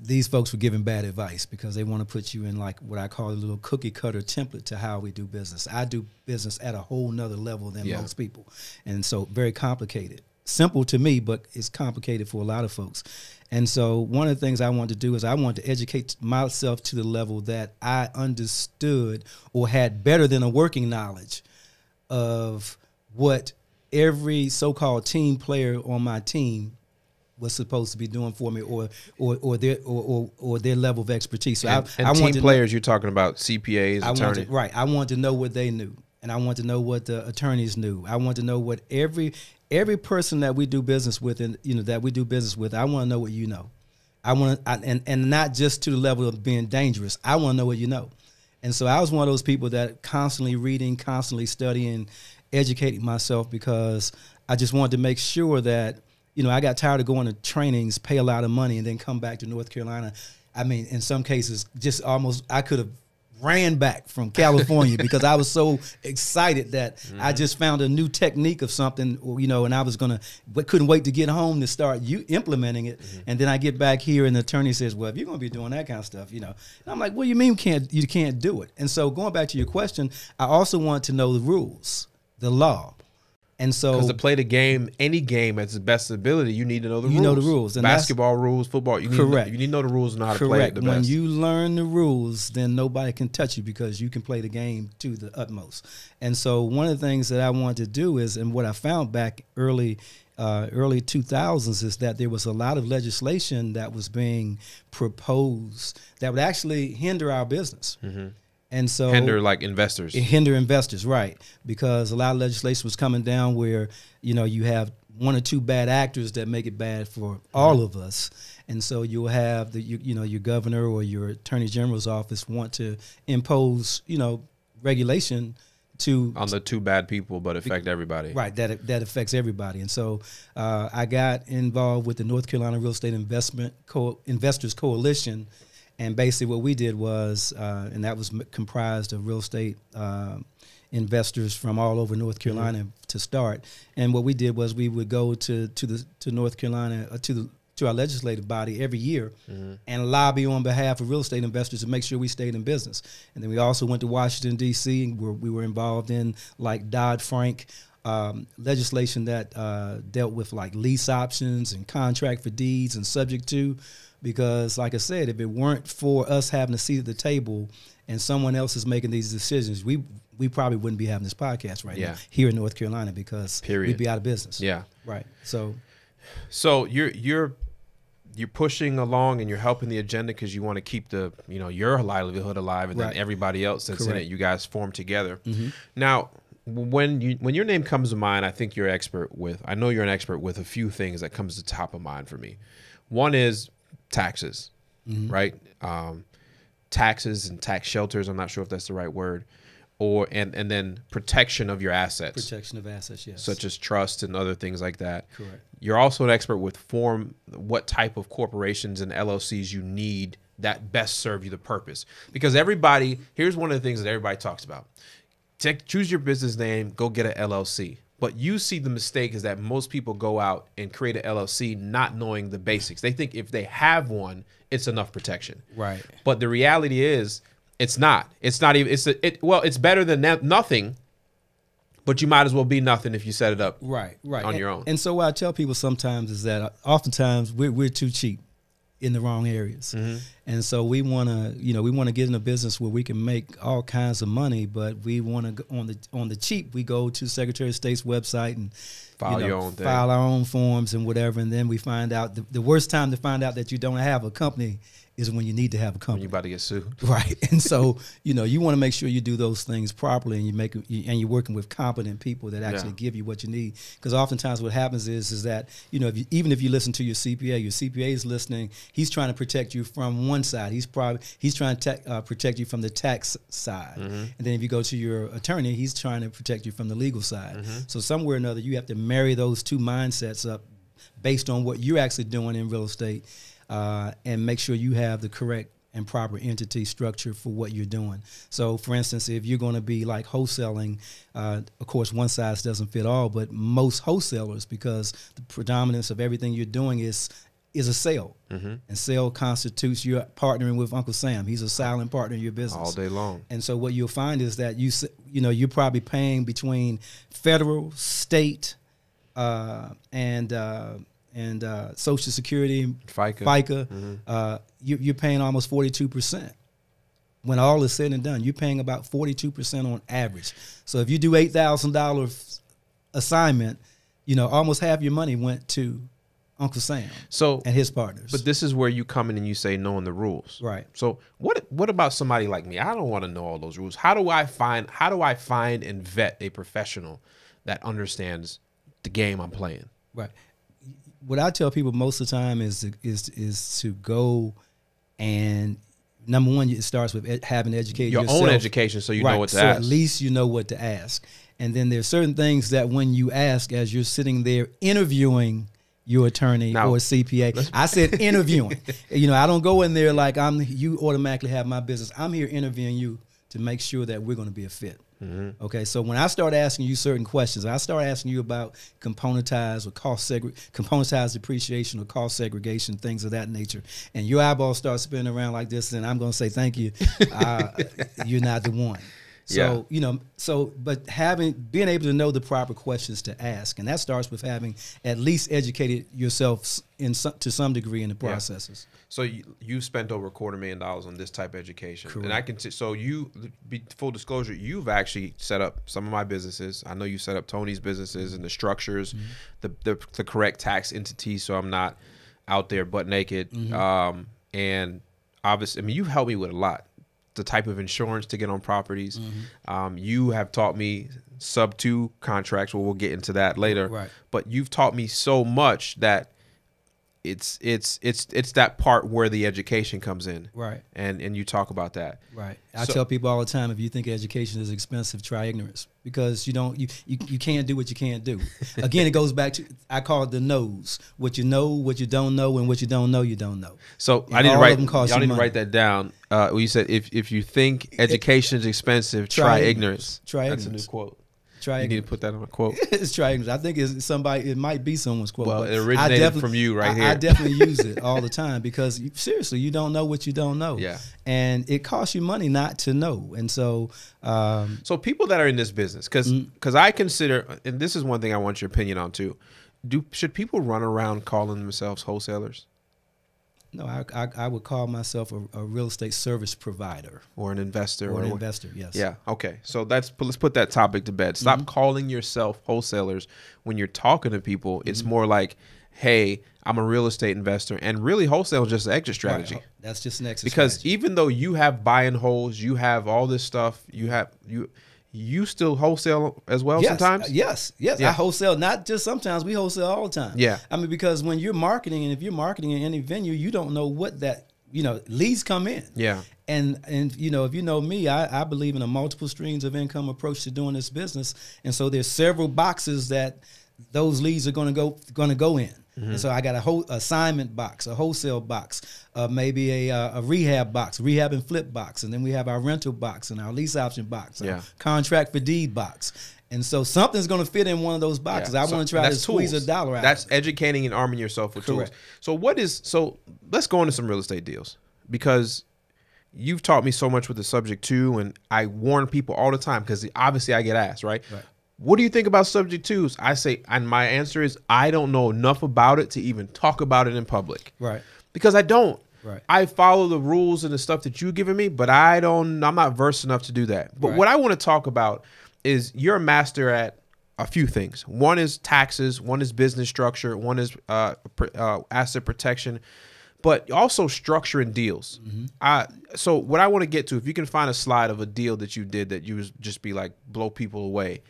these folks were giving bad advice because they want to put you in what I call a little cookie cutter template to how we do business. I do business at a whole nother level than most people. And so very complicated. Simple to me, but it's complicated for a lot of folks. And so one of the things I want to do is I want to educate myself to the level that I understood or had better than a working knowledge of what every so-called team player on my team was supposed to be doing for me, or their level of expertise. So and team players, you're talking about CPAs, attorneys. I wanted to know what they knew, and I wanted to know what the attorneys knew. I wanted to know what every person that we do business with, and I want to know what you know. And not just to the level of being dangerous. I want to know what you know. And so I was one of those people that constantly reading, constantly studying, educating myself, because I just wanted to make sure that, I got tired of going to trainings, pay a lot of money, and then come back to North Carolina. I mean, in some cases, just almost I could have ran back from California because I was so excited that I just found a new technique of something, and I was couldn't wait to get home to start implementing it. And then I get back here and the attorney says, well, if you're going to be doing that kind of stuff, and I'm like, what do you mean you can't do it? And so going back to your question, I also want to know the rules, the law. And so, because to play the game, any game at its best ability, you need to know the rules. You know the rules. And basketball rules, football. You need to know the rules and know how to play it the best. When you learn the rules, then nobody can touch you because you can play the game to the utmost. And so one of the things that I wanted to do is, and what I found back early 2000s, is that there was a lot of legislation that was being proposed that would actually hinder our business. And so hinder investors, right? Because a lot of legislation was coming down where you have one or two bad actors that make it bad for all of us, and so you'll have your governor or your attorney general's office want to impose regulation on the two bad people, but affect everybody, right? That affects everybody, and so I got involved with the North Carolina Real Estate Investors Coalition. And basically what we did was, and that was comprised of real estate investors from all over North Carolina to start. And what we did was we would go to North Carolina, to our legislative body every year and lobby on behalf of real estate investors to make sure we stayed in business. And then we also went to Washington, D.C., where we were involved in like Dodd-Frank legislation that dealt with like lease options and contract for deeds and subject to. Because, like I said, if it weren't for us having a seat at the table and someone else is making these decisions, we probably wouldn't be having this podcast right now here in North Carolina, because we'd be out of business. Yeah. Right. So you're pushing along and you're helping the agenda because you want to keep your livelihood alive, and then everybody else that's in it, you guys form together. Now, when your name comes to mind, I think you're an expert with. I know you're an expert with a few things that comes to top of mind for me. One is taxes, right? Taxes and tax shelters. I'm not sure if that's the right word, and then protection of your assets. Protection of assets, yes. Such as trust and other things like that. Correct. You're also an expert with what type of corporations and LLCs you need that best serve you the purpose. Because here's one of the things that everybody talks about. Choose your business name, go get an LLC. But you see the mistake is that most people go out and create an LLC not knowing the basics. They think if they have one, it's enough protection. Right. But the reality is it's not. It's not even. It's better than nothing. But you might as well be nothing if you set it up on your own. And so what I tell people sometimes is that oftentimes we're too cheap in the wrong areas. And so we want to get in a business where we can make all kinds of money, but we want to on the cheap. We go to Secretary of State's website and file our own forms and whatever, and then we find out the worst time to find out that you don't have a company is when you need to have a company. When you're about to get sued. Right. And so, you want to make sure you do those things properly, and you're working with competent people that actually give you what you need. Because oftentimes what happens is that, even if you listen to your CPA is listening, he's trying to protect you from one side. He's trying to protect you from the tax side. And then if you go to your attorney, he's trying to protect you from the legal side. So somewhere or another, you have to marry those two mindsets up based on what you're actually doing in real estate. And make sure you have the correct and proper entity structure for what you're doing. So, for instance, if you're going to be like wholesaling, of course, one size doesn't fit all, but most wholesalers, because the predominance of everything you're doing is a sale. And sale constitutes you're partnering with Uncle Sam. He's a silent partner in your business. All day long. And so what you'll find is that you're probably paying between federal, state, and Social Security, FICA, you're paying almost 42%. When all is said and done, you're paying about 42% on average. So if you do $8,000 assignment, you know, almost half your money went to Uncle Sam and his partners. But this is where you come in and you say knowing the rules. Right. So what about somebody like me? I don't want to know all those rules. How do I find and vet a professional that understands the game I'm playing? Right. What I tell people most of the time is to go and, number one, it starts with having educated yourself. Your own education, so you know what to ask. So at least you know what to ask. And then there's certain things that when you ask, as you're sitting there interviewing your attorney or CPA, I said interviewing. You know, I don't go in there like you automatically have my business. I'm here interviewing you to make sure that we're going to be a fit. Mm-hmm. Okay, so when I start asking you certain questions, I start asking you about componentized or componentized depreciation or cost segregation, things of that nature, and your eyeballs start spinning around like this, and I'm going to say thank you. You're not the one. So, you know, but being able to know the proper questions to ask, and that starts with having at least educated yourself to some degree in the processes. So you've spent over $250,000 on this type of education. Correct. And I can so full disclosure, you've actually set up some of my businesses. I know you set up Tony's businesses and the structures, the correct tax entities, so I'm not out there butt naked. And obviously, I mean, you've helped me with a lot. The type of insurance to get on properties. You have taught me sub-2 contracts. Well, we'll get into that later. Right. But you've taught me so much that it's that part where the education comes in. Right. And you talk about that. Right. I tell people all the time, if you think education is expensive, try ignorance, because you can't do what you can't do. Again, it goes back to, I call it the knows. What you know, what you don't know, and what you don't know, you don't know. So and I didn't write that down. You said if you think education is expensive, try ignorance. Try ignorance. That's a new quote. You need to put that on a quote. It's try ignorance. I think it might be someone's quote. Well, it originated from you here. I definitely use it all the time, because seriously, you don't know what you don't know. Yeah. And it costs you money not to know. And so so people that are in this business, because I consider, and this is one thing I want your opinion on too, should people run around calling themselves wholesalers? No, I would call myself a real estate service provider. Or an investor. Or an investor, yes. Yeah, okay. So let's put that topic to bed. Stop calling yourself wholesalers when you're talking to people. It's more like, hey, I'm a real estate investor. And really, wholesale is just an exit strategy. Right. That's just an exit because strategy. Even though you have buy and holds, you have all this stuff, you still wholesale as well sometimes? Yes. Yeah. I wholesale, not just sometimes, we wholesale all the time. Yeah. I mean, because when you're marketing, and if you're marketing in any venue, you don't know what that, leads come in. Yeah. And if you know me, I believe in a multiple streams of income approach to doing this business. And so there's several boxes that those leads are going to go in. And so I got a whole assignment box, a wholesale box, maybe a rehab box, rehab and flip box, and then we have our rental box and our lease option box, our contract for deed box. And so something's going to fit in one of those boxes. I want to try to squeeze $1 out. That's educating and arming yourself with tools. So let's go into some real estate deals, because you've taught me so much with the subject to, and I warn people all the time, because obviously I get asked, right? What do you think about subject twos? I say, and my answer is, I don't know enough about it to even talk about it in public. Right. Because I don't. Right. I follow the rules and the stuff that you've given me, but I'm not versed enough to do that. But what I want to talk about is, you're a master at a few things. One is taxes, one is business structure, one is asset protection, but also structuring deals. So what I want to get to, if you can find a slide of a deal that you did that you was just be like, blow people away.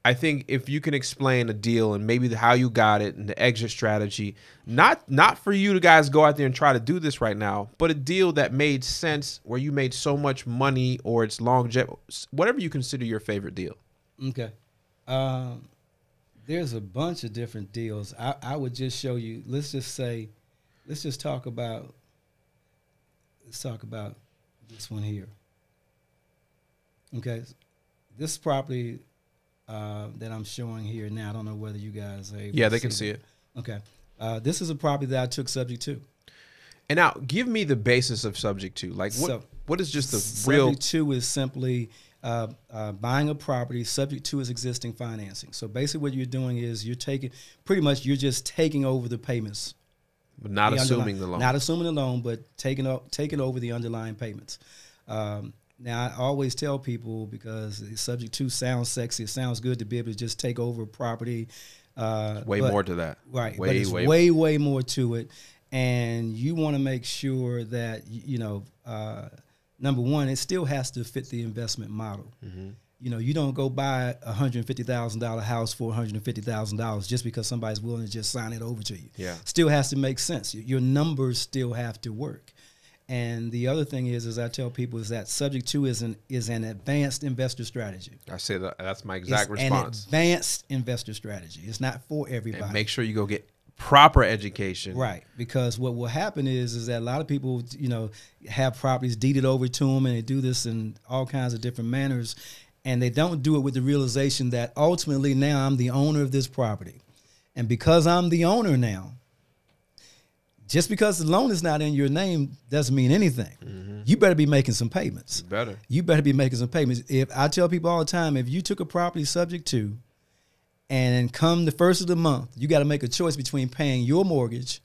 I think if you can explain a deal and maybe how you got it and the exit strategy, not for you to guys go out there and try to do this right now, but a deal that made sense, where you made so much money, or it's longevity, whatever you consider your favorite deal. Okay. There's a bunch of different deals. I would just show you, let's talk about this one here. Okay. This property that I'm showing here now, I don't know whether you guys are able to they can see it. Okay. This is a property that I took subject to. And now, give me the basis of subject to. Like, what is just the real... Subject to is simply buying a property subject to its existing financing. So basically what you're doing is you're just taking over the payments. But not assuming the loan. Not assuming the loan, but taking over the underlying payments. Now, I always tell people, because subject to sounds sexy, it sounds good to be able to just take over property. Way more to that. Right. But it's way more to it. And you want to make sure that, number one, it still has to fit the investment model. Mm-hmm. You don't go buy a $150,000 house for $150,000 just because somebody's willing to just sign it over to you. Yeah. Still has to make sense. Your numbers still have to work. And the other thing is, as I tell people, is that subject to is an advanced investor strategy. I say that's my exact response. An advanced investor strategy. It's not for everybody. And make sure you go get proper education. Right. Because what will happen is that a lot of people, have properties deeded over to them, and they do this in all kinds of different manners, and they don't do it with the realization that ultimately now I'm the owner of this property. And because I'm the owner now, just because the loan is not in your name doesn't mean anything. Mm-hmm. You better be making some payments. You better be making some payments. If I tell people all the time, if you took a property subject to, and come the first of the month, you got to make a choice between paying your mortgage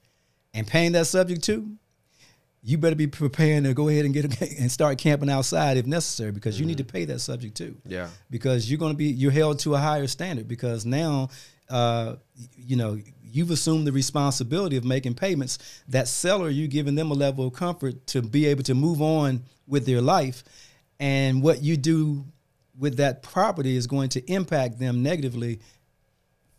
and paying that subject to, you better be preparing to go ahead and start camping outside if necessary, because you need to pay that subject to. Yeah. Because you're held to a higher standard, because now, you've assumed the responsibility of making payments. That seller, you're giving them a level of comfort to be able to move on with their life. And what you do with that property is going to impact them negatively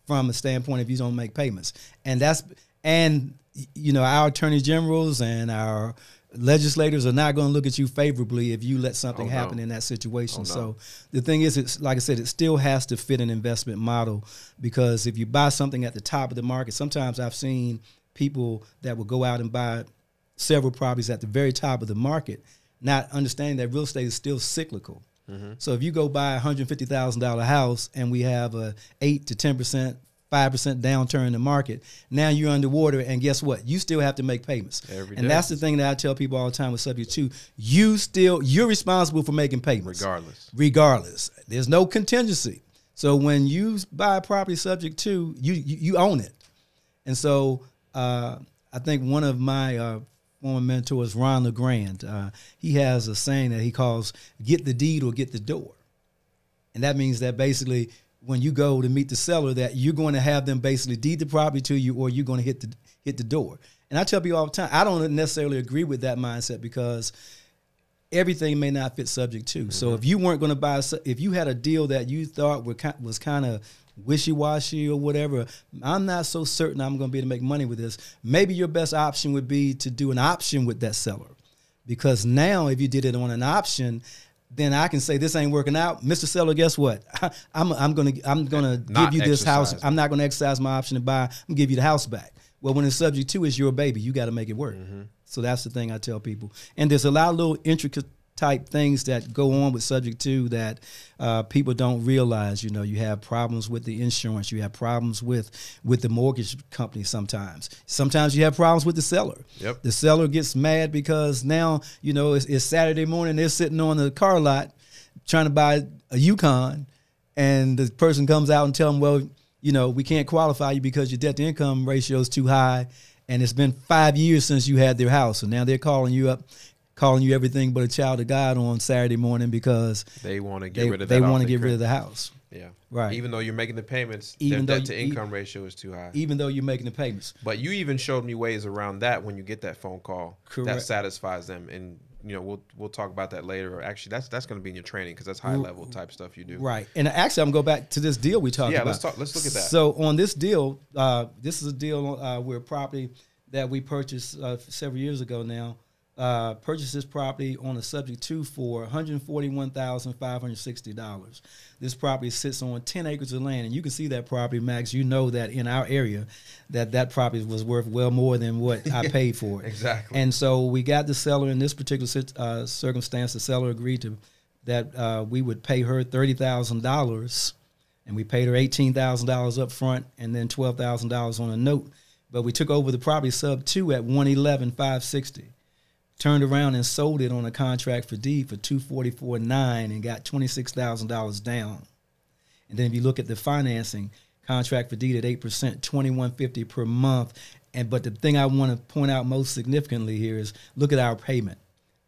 from a standpoint if you don't make payments. And our attorney generals and our legislators are not going to look at you favorably if you let something happen in that situation. So the thing is, it's like I said, it still has to fit an investment model, because if you buy something at the top of the market, sometimes I've seen people that will go out and buy several properties at the very top of the market, not understanding that real estate is still cyclical. Mm-hmm. So if you go buy a $150,000 house and we have a 8 to 10%, 5% downturn in the market, now you're underwater, and guess what? You still have to make payments. Every and day. That's the thing that I tell people all the time with subject to. You're responsible for making payments. Regardless. There's no contingency. So when you buy a property subject to, you own it. And so I think one of my former mentors, Ron LeGrand, he has a saying that he calls, get the deed or get the door. And that means that basically when you go to meet the seller, that you're going to have them basically deed the property to you, or you're going to hit the door. And I tell people all the time, I don't necessarily agree with that mindset, because everything may not fit subject to. Mm-hmm. So if you weren't going to if you had a deal that you thought was kind of wishy-washy or whatever, I'm not so certain I'm going to be able to make money with this. Maybe your best option would be to do an option with that seller, because now if you did it on an option, then I can say this ain't working out. Mr. Seller, guess what? I'm gonna give you this house. I'm not gonna exercise my option to buy. I'm gonna give you the house back. Well, when it's subject to, it's your baby. You got to make it work. Mm-hmm. So that's the thing I tell people. And there's a lot of little intricate type things that go on with subject to that people don't realize. You have problems with the insurance. You have problems with the mortgage company sometimes. Sometimes you have problems with the seller. Yep. The seller gets mad because now, it's Saturday morning. They're sitting on the car lot trying to buy a Yukon, and the person comes out and tell them, well, we can't qualify you because your debt to income ratio is too high, and it's been 5 years since you had their house. So now they're calling you up, calling you everything but a child of God on Saturday morning because they want to get rid of that. They want to get rid of the house. Yeah. Right. Even though you're making the payments, their debt to income ratio is too high. Even though you're making the payments. But you even showed me ways around that when you get that phone call. Correct. That satisfies them. And we'll talk about that later. Actually, that's going to be in your training, because that's high level type stuff you do. Right. And actually, I'm going to go back to this deal we talked about. Yeah, let's look at that. So on this deal, this is a deal where property that we purchased several years ago now. Purchased this property on a subject to for $141,560. This property sits on 10 acres of land, and you can see that property, Max. You know that in our area, that property was worth well more than what I paid for it. Exactly. And so we got the seller in this particular circumstance. The seller agreed to that we would pay her $30,000, and we paid her $18,000 up front, and then $12,000 on a note. But we took over the property sub 2 at $111,560. Turned around and sold it on a contract for deed for $244,900 and got $26,000 down. And then if you look at the financing, contract for deed at 8%, $2,150 per month. But the thing I want to point out most significantly here is look at our payment,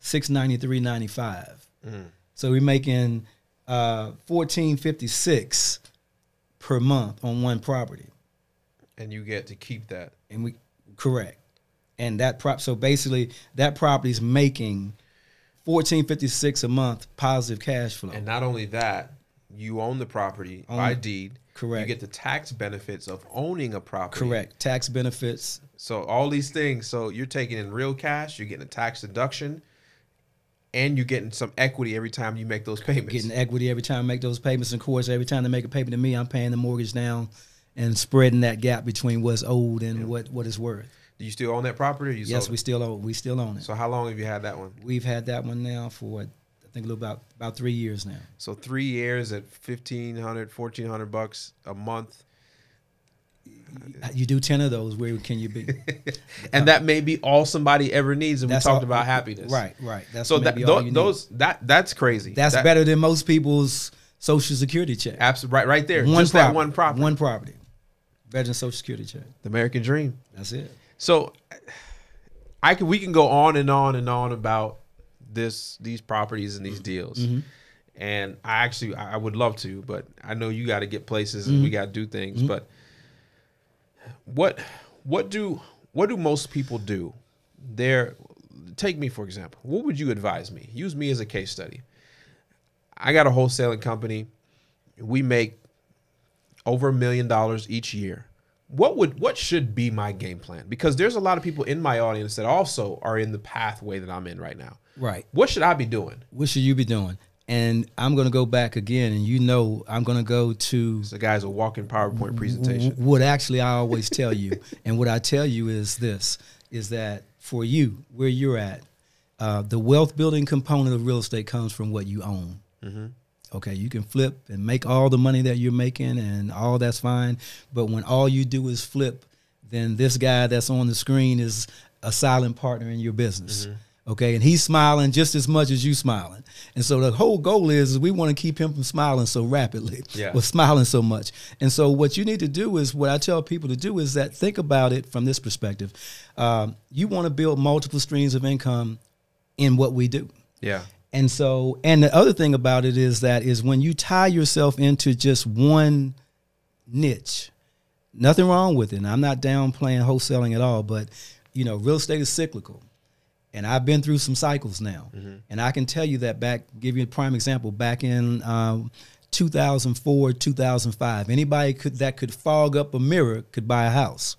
$693.95. So we're making $14.56 per month on one property. And you get to keep that. And correct. And so basically that property's making $14.56 a month positive cash flow. And not only that, you own the property by deed. Correct. You get the tax benefits of owning a property. Correct. Tax benefits. So all these things. So you're taking in real cash, you're getting a tax deduction, and you're getting some equity every time you make those payments. Getting equity every time I make those payments. And of course, every time they make a payment to me, I'm paying the mortgage down and spreading that gap between what's owed and what it's worth. Do you still own that property? Or you yes, sold we still own it. So how long have you had that one? We've had that one now for, I think, a little about 3 years now. So 3 years at $1,500, $1,400 a month. You do 10 of those, where can you be? And that may be all somebody ever needs. And we talked about happiness. Right. That's so maybe all you need. That's crazy. That's better than most people's Social Security check. Absolutely. Right there. One Just property, that one property. One property. Better than Social Security check. The American dream. That's it. So we can go on and on and on about these properties and these deals. Mm-hmm. And I would love to, but I know you got to get places and we got to do things. Mm-hmm. But what do most people do? Take me for example. What would you advise me? Use me as a case study. I got a wholesaling company. We make over $1 million each year. What should be my game plan? Because there's a lot of people in my audience that also are in the pathway that I'm in right now. Right. What should I be doing? What should you be doing? And I'm going to go back again, and I'm going to go to... The guy's a walking PowerPoint presentation. What actually I always tell you, and what I tell you is this, is that for you, where you're at, the wealth building component of real estate comes from what you own. Mm-hmm. Okay, you can flip and make all the money that you're making and all that's fine. But when all you do is flip, then this guy that's on the screen is a silent partner in your business. Mm-hmm. Okay, and he's smiling just as much as you smiling. And so the whole goal is we want to keep him from smiling so rapidly or smiling so much. And so what you need to do is, what I tell people to do is that think about it from this perspective. You want to build multiple streams of income in what we do. Yeah. And so, and the other thing about it is when you tie yourself into just one niche, nothing wrong with it. And I'm not downplaying wholesaling at all, but real estate is cyclical. And I've been through some cycles now. Mm-hmm. And I can tell you that give you a prime example, back in 2004, 2005, anybody that could fog up a mirror could buy a house.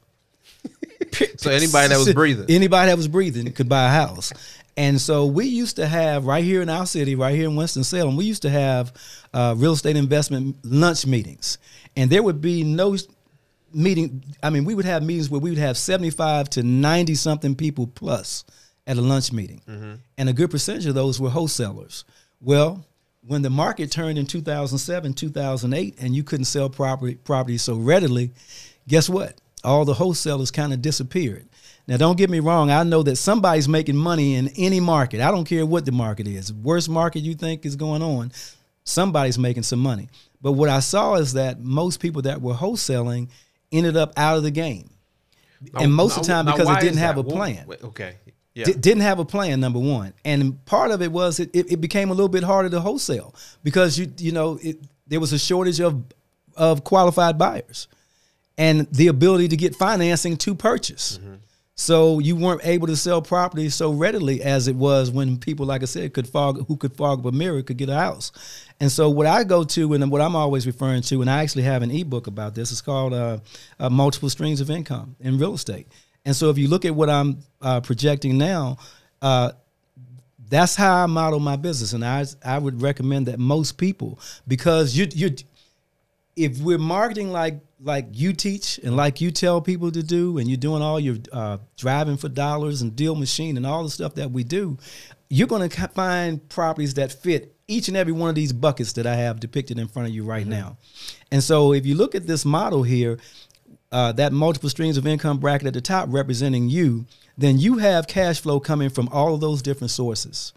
So anybody that was breathing. Anybody that was breathing could buy a house. And so we used to have, right here in our city, right here in Winston-Salem, we used to have real estate investment lunch meetings. And there would be no meeting. I mean, we would have meetings where we would have 75 to 90-something people plus at a lunch meeting. Mm-hmm. And a good percentage of those were wholesalers. Well, when the market turned in 2007, 2008, and you couldn't sell property so readily, guess what? All the wholesalers kind of disappeared. Now, don't get me wrong. I know that somebody's making money in any market. I don't care what the market is. Worst market you think is going on, somebody's making some money. But what I saw is that most people that were wholesaling ended up out of the game. And most of the time because they didn't have a plan. Okay. Yeah. Didn't have a plan, number one. And part of it was it became a little bit harder to wholesale because, there was a shortage of qualified buyers and the ability to get financing to purchase. Mm-hmm. So you weren't able to sell property so readily as it was when people, like I said, who could fog up a mirror could get a house. And so what I go to and what I'm always referring to, and I actually have an ebook about this, it's called Multiple Streams of Income in Real Estate. And so if you look at what I'm projecting now, that's how I model my business. And I would recommend that most people, because if we're marketing like you teach and like you tell people to do, and you're doing all your driving for dollars and deal machine and all the stuff that we do, you're going to find properties that fit each and every one of these buckets that I have depicted in front of you right mm-hmm. now. And so if you look at this model here, that multiple streams of income bracket at the top representing you, then you have cash flow coming from all of those different sources.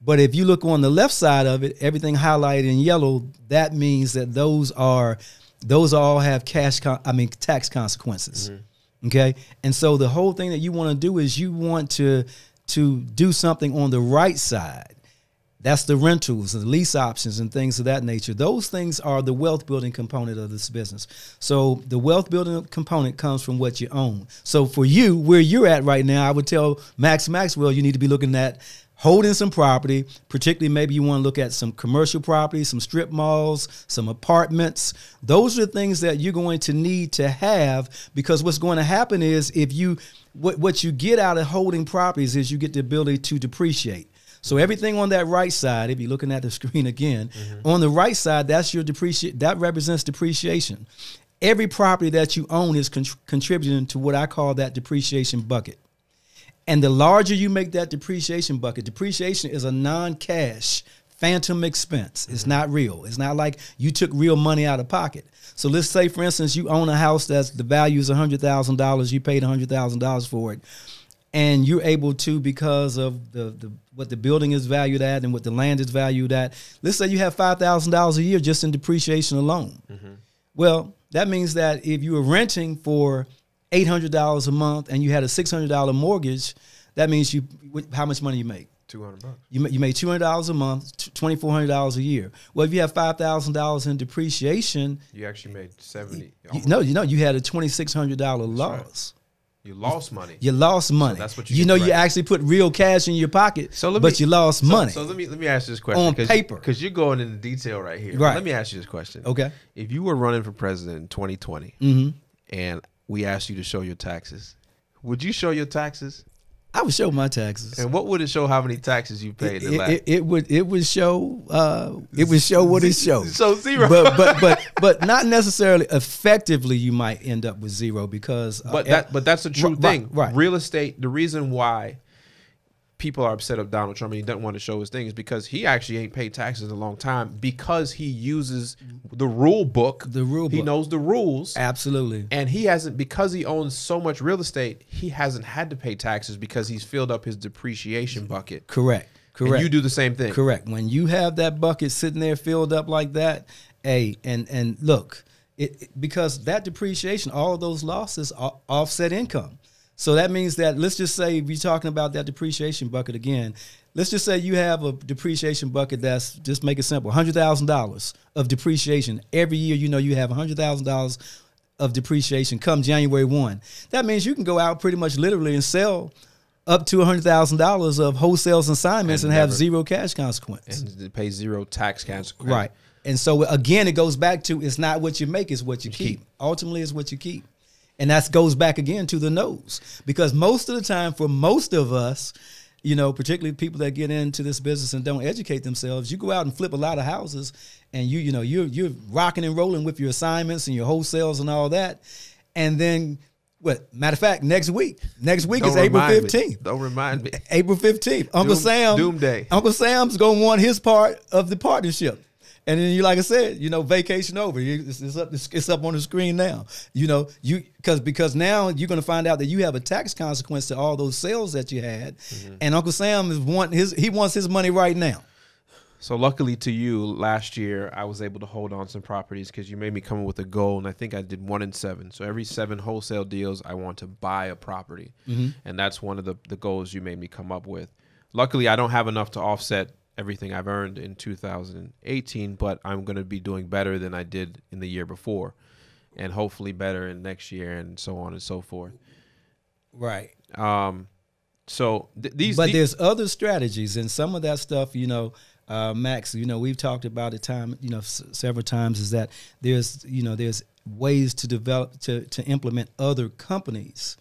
But if you look on the left side of it, everything highlighted in yellow, that means that those all have tax consequences. Mm-hmm. Okay. And so the whole thing that you want to do is you want to do something on the right side. That's the rentals, the lease options, and things of that nature. Those things are the wealth building component of this business. So the wealth building component comes from what you own. So for you, where you're at right now, I would tell Maxwell, you need to be looking at holding some property, particularly maybe you want to look at some commercial property, some strip malls, some apartments. Those are the things that you're going to need to have, because what's going to happen is what you get out of holding properties is you get the ability to depreciate. So everything on that right side, if you're looking at the screen again, on the right side, that's your that represents depreciation. Every property that you own is contributing to what I call that depreciation bucket. And the larger you make that depreciation bucket, depreciation is a non-cash phantom expense. It's not real. It's not like you took real money out of pocket. So let's say, for instance, you own a house that's the value is $100,000. You paid $100,000 for it. And you're able to, because of what the building is valued at and what the land is valued at, let's say you have $5,000 a year just in depreciation alone. Well, that means that if you were renting for $800 a month and you had a $600 mortgage, that means how much money you make? $200. You made $200 a month, $2,400 a year. Well, if you have $5,000 in depreciation, you actually made $70. You had a $2,600 loss. Right. You lost money. You lost money. So that's what you actually put real cash in your pocket, but you lost money. So let me ask you this question. On paper. Because you're going into detail right here. Right. Let me ask you this question. Okay. If you were running for president in 2020 and we asked you to show your taxes, would you show your taxes? I would show my taxes. And what would it show how many taxes you paid? It would show what it shows. So zero. But not necessarily effectively. You might end up with zero because. But that's a true thing. Right. Real estate. The reason why people are upset of Donald Trump and he doesn't want to show his things because he actually ain't paid taxes in a long time because he uses the rule book. He knows the rules. Absolutely. And he hasn't, because he owns so much real estate, he hasn't had to pay taxes because he's filled up his depreciation bucket. Correct. And you do the same thing. Correct. When you have that bucket sitting there filled up like that, and look, because that depreciation, all of those losses offset income. So that means that, let's just say, if you're talking about that depreciation bucket again, let's just say you have a depreciation bucket that's, just make it simple, $100,000 of depreciation. Every year, you have $100,000 of depreciation come January 1. That means you can go out pretty much literally and sell up to $100,000 of wholesales and assignments and have zero cash consequence. And pay zero tax consequence. Right. And so, again, it goes back to, it's not what you make, it's what you keep. Ultimately, it's what you keep. And that goes back again to the nose, because most of the time for most of us, particularly people that get into this business and don't educate themselves, you go out and flip a lot of houses and you're rocking and rolling with your assignments and your wholesales and all that. And then matter of fact, next week is April 15th. Don't remind me. April 15th. Doomsday. Uncle Sam's going to want his part of the partnership. And then like I said, vacation over. It's up on the screen now. Because now you're going to find out that you have a tax consequence to all those sales that you had, and Uncle Sam wants his money right now. So luckily to you, last year I was able to hold on some properties because you made me come up with a goal, and I think I did 1 in 7. So every 7 wholesale deals, I want to buy a property, and that's one of the goals you made me come up with. Luckily, I don't have enough to offset everything I've earned in 2018, but I'm going to be doing better than I did in the year before, and hopefully better in next year, and so on and so forth. Right. So there's other strategies, and some of that stuff, Max, we've talked about it several times, is that there's ways to develop, to implement other companies.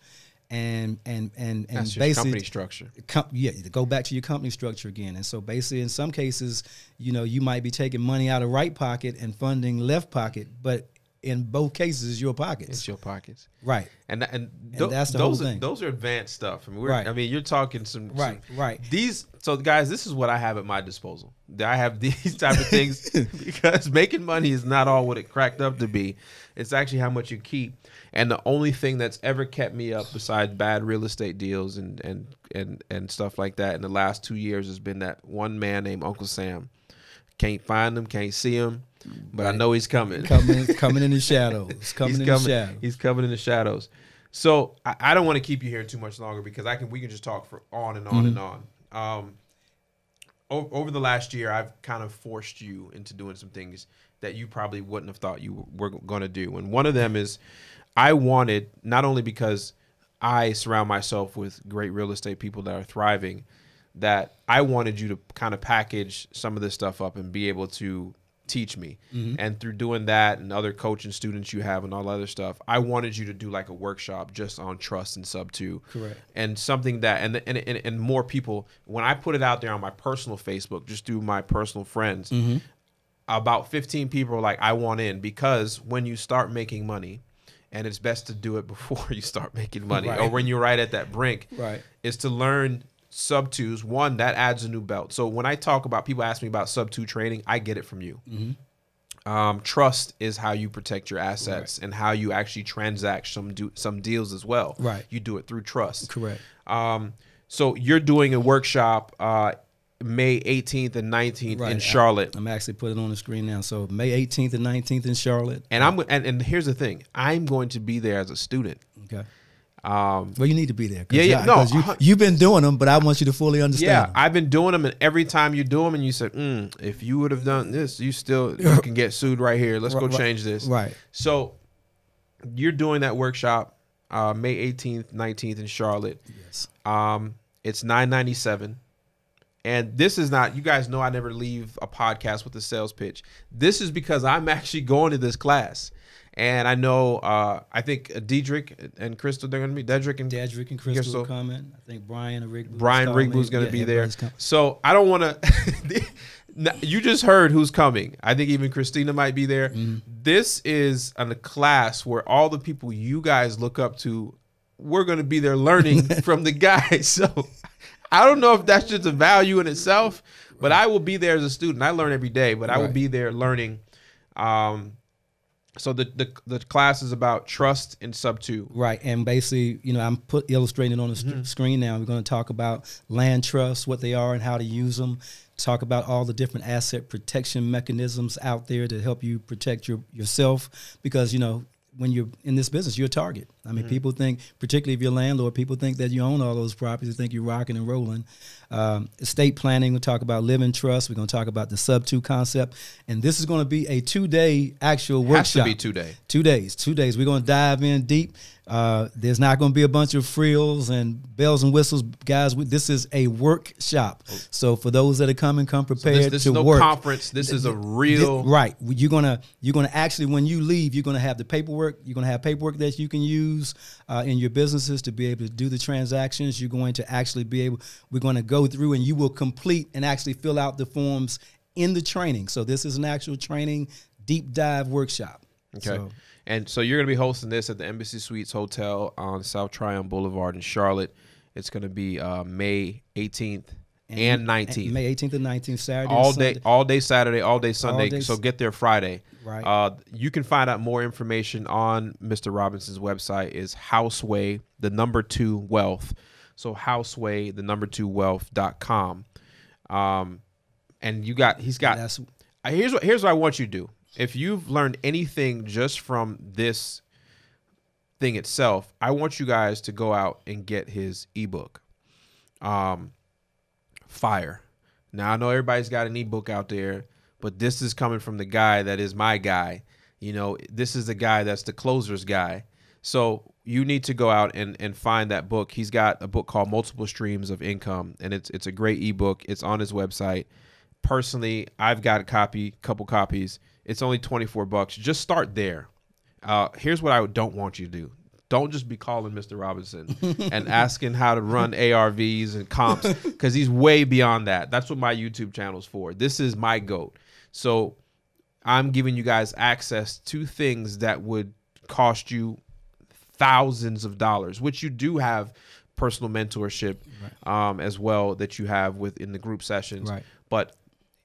And that's basically your company structure. Go back to your company structure again. And so basically, in some cases, you might be taking money out of right pocket and funding left pocket, but in both cases, it's your pockets. It's your pockets, right? And that's the whole thing. Those are advanced stuff. Right. I mean, you're talking some right. So guys, this is what I have at my disposal. I have these type of things because making money is not all what it cracked up to be. It's actually how much you keep. And the only thing that's ever kept me up, besides bad real estate deals and stuff like that, in the last 2 years has been that one man named Uncle Sam. Can't find him, can't see him, but right. I know he's coming. Coming in the shadows. He's coming in the shadows. So I don't want to keep you here too much longer because we can just talk for on and on and on. over the last year, I've kind of forced you into doing some things that you probably wouldn't have thought you were going to do. And one of them is I wanted, not only because I surround myself with great real estate people that are thriving, that I wanted you to kind of package some of this stuff up and be able to teach me. And through doing that and other coaching students you have and all other stuff, I wanted you to do like a workshop just on trust and sub 2. Correct. And something that, and more people, when I put it out there on my personal Facebook, just through my personal friends, about 15 people are like, I want in, because when you start making money, and it's best to do it before you start making money, or when you're right at that brink, is to learn sub 2s. One, that adds a new belt. So when I talk about, people ask me about sub 2 trading, I get it from you. Trust is how you protect your assets and how you actually transact some deals as well. You do it through trust. Correct. So you're doing a workshop May 18th and 19th in Charlotte. I'm actually putting it on the screen now. So May 18th and 19th in Charlotte. And and here's the thing. I'm going to be there as a student. Okay. Well, you need to be there. No, you've been doing them, but I want you to fully understand. Yeah, them. I've been doing them, and every time you do them, and you said, if you would have done this, you can get sued right here. Let's go change this. Right. So you're doing that workshop May 18th, 19th in Charlotte. Yes. It's $997. And this is not, you guys know I never leave a podcast with a sales pitch. This is because I'm actually going to this class. And I know, I think Dedrick and Crystal, they're going to be, Dedrick and Crystal will comment. I think Brian Rigboo's going to be there. So I don't want to, you just heard who's coming. I think even Christina might be there. This is a class where all the people you guys look up to, we're going to be there learning from the guys. So I don't know if that's just a value in itself, but I will be there as a student. I learn every day, but I will be there learning. So the class is about trust and sub 2. Right. And basically, I'm illustrating on the screen now. We're going to talk about land trusts, what they are and how to use them. Talk about all the different asset protection mechanisms out there to help you protect yourself, because, when you're in this business, you're a target. I mean, people think, particularly if you're a landlord, people think that you own all those properties, think you're rocking and rolling. Estate planning, we'll talk about living trust. We're going to talk about the sub 2 concept. And this is going to be a 2-day actual workshop. Has to be 2 days. 2 days. 2 days. We're going to dive in deep. There's not going to be a bunch of frills and bells and whistles, guys. This is a workshop. So for those that are coming, come prepared so this to is no work. Conference. This is a real right. You're gonna actually, when you leave, you're gonna have the paperwork. You're gonna have paperwork that you can use in your businesses to be able to do the transactions. You're going to actually be able. We're going to go through and you will complete and actually fill out the forms in the training. So this is an actual training deep dive workshop. Okay. And so you're going to be hosting this at the Embassy Suites Hotel on South Tryon Boulevard in Charlotte. It's going to be May 18th and 19th. May 18th and 19th, Saturday all day Saturday, all day Sunday. So get there Friday. Right. You can find out more information on Mr. Robinson's website is Houseway, the number 2 wealth. So Houseway, the number 2 wealth.com. And he's got, here's what I want you to do. If you've learned anything just from this thing itself, I want you guys to go out and get his ebook. Fire. Now, I know everybody's got an ebook out there, but this is coming from the guy that is my guy. This is the guy that's the closer's guy. So you need to go out and find that book. He's got a book called Multiple Streams of Income, and it's a great ebook. It's on his website. Personally, I've got a couple copies. It's only $24. Just start there. Here's what I don't want you to do. Don't just be calling Mr. Robinson and asking how to run ARVs and comps, because he's way beyond that. That's what my YouTube channel is for. This is my GOAT. So I'm giving you guys access to things that would cost you thousands of dollars, which you do have personal mentorship as well that you have within the group sessions. Right. But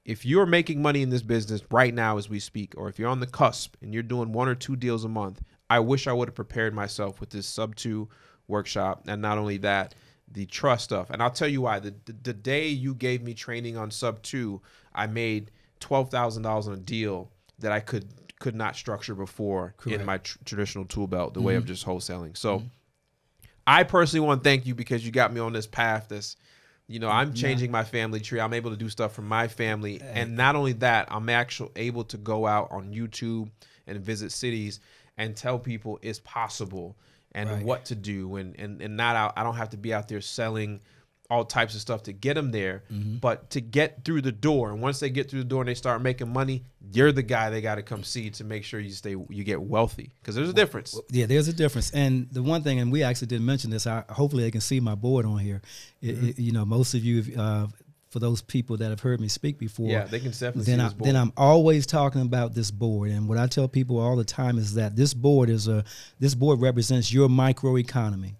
if you're making money in this business right now as we speak, or if you're on the cusp and you're doing 1 or 2 deals a month, I wish I would have prepared myself with this sub 2 workshop. And not only that, the trust stuff. And I'll tell you why. The day you gave me training on sub 2, I made $12,000 on a deal that I could not structure before. Correct. In my traditional tool belt, the way of just wholesaling. So I personally want to thank you, because you got me on this path that's, You know, I'm changing my family tree. I'm able to do stuff for my family. And not only that, I'm actually able to go out on YouTube and visit cities and tell people it's possible and what to do. And not out. I don't have to be out there selling all types of stuff to get them there, but to get through the door. And once they get through the door and they start making money, you're the guy they got to come see to make sure you get wealthy, because there's a difference. Yeah, there's a difference. And the one thing, and we actually didn't mention this, hopefully they can see my board on here. You know, most of you, for those people that have heard me speak before, they can definitely see this board. Then I'm always talking about this board. And what I tell people all the time is that this board represents your microeconomy.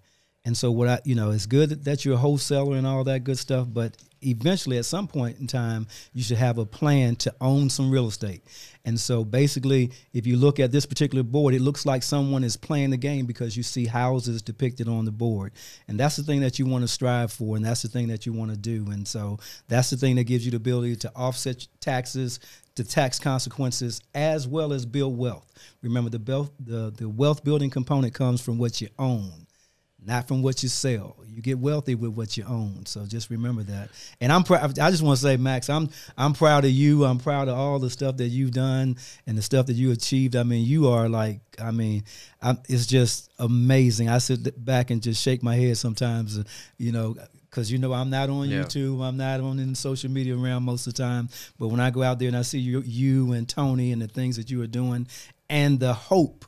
And so it's good that you're a wholesaler and all that good stuff, but eventually at some point in time, you should have a plan to own some real estate. And so basically, if you look at this particular board, it looks like someone is playing the game because you see houses depicted on the board. And that's the thing that you want to strive for, and that's the thing that you want to do. And so that's the thing that gives you the ability to offset taxes, the tax consequences, as well as build wealth. Remember, the wealth building component comes from what you own, not from what you sell. You get wealthy with what you own. So just remember that. And I just want to say, Max, I'm proud of you. I'm proud of all the stuff that you've done and the stuff that you achieved. I mean, you are it's just amazing. I sit back and just shake my head sometimes, because I'm not on YouTube. I'm not on in social media realm most of the time. But when I go out there and I see you and Tony and the things that you are doing and the hope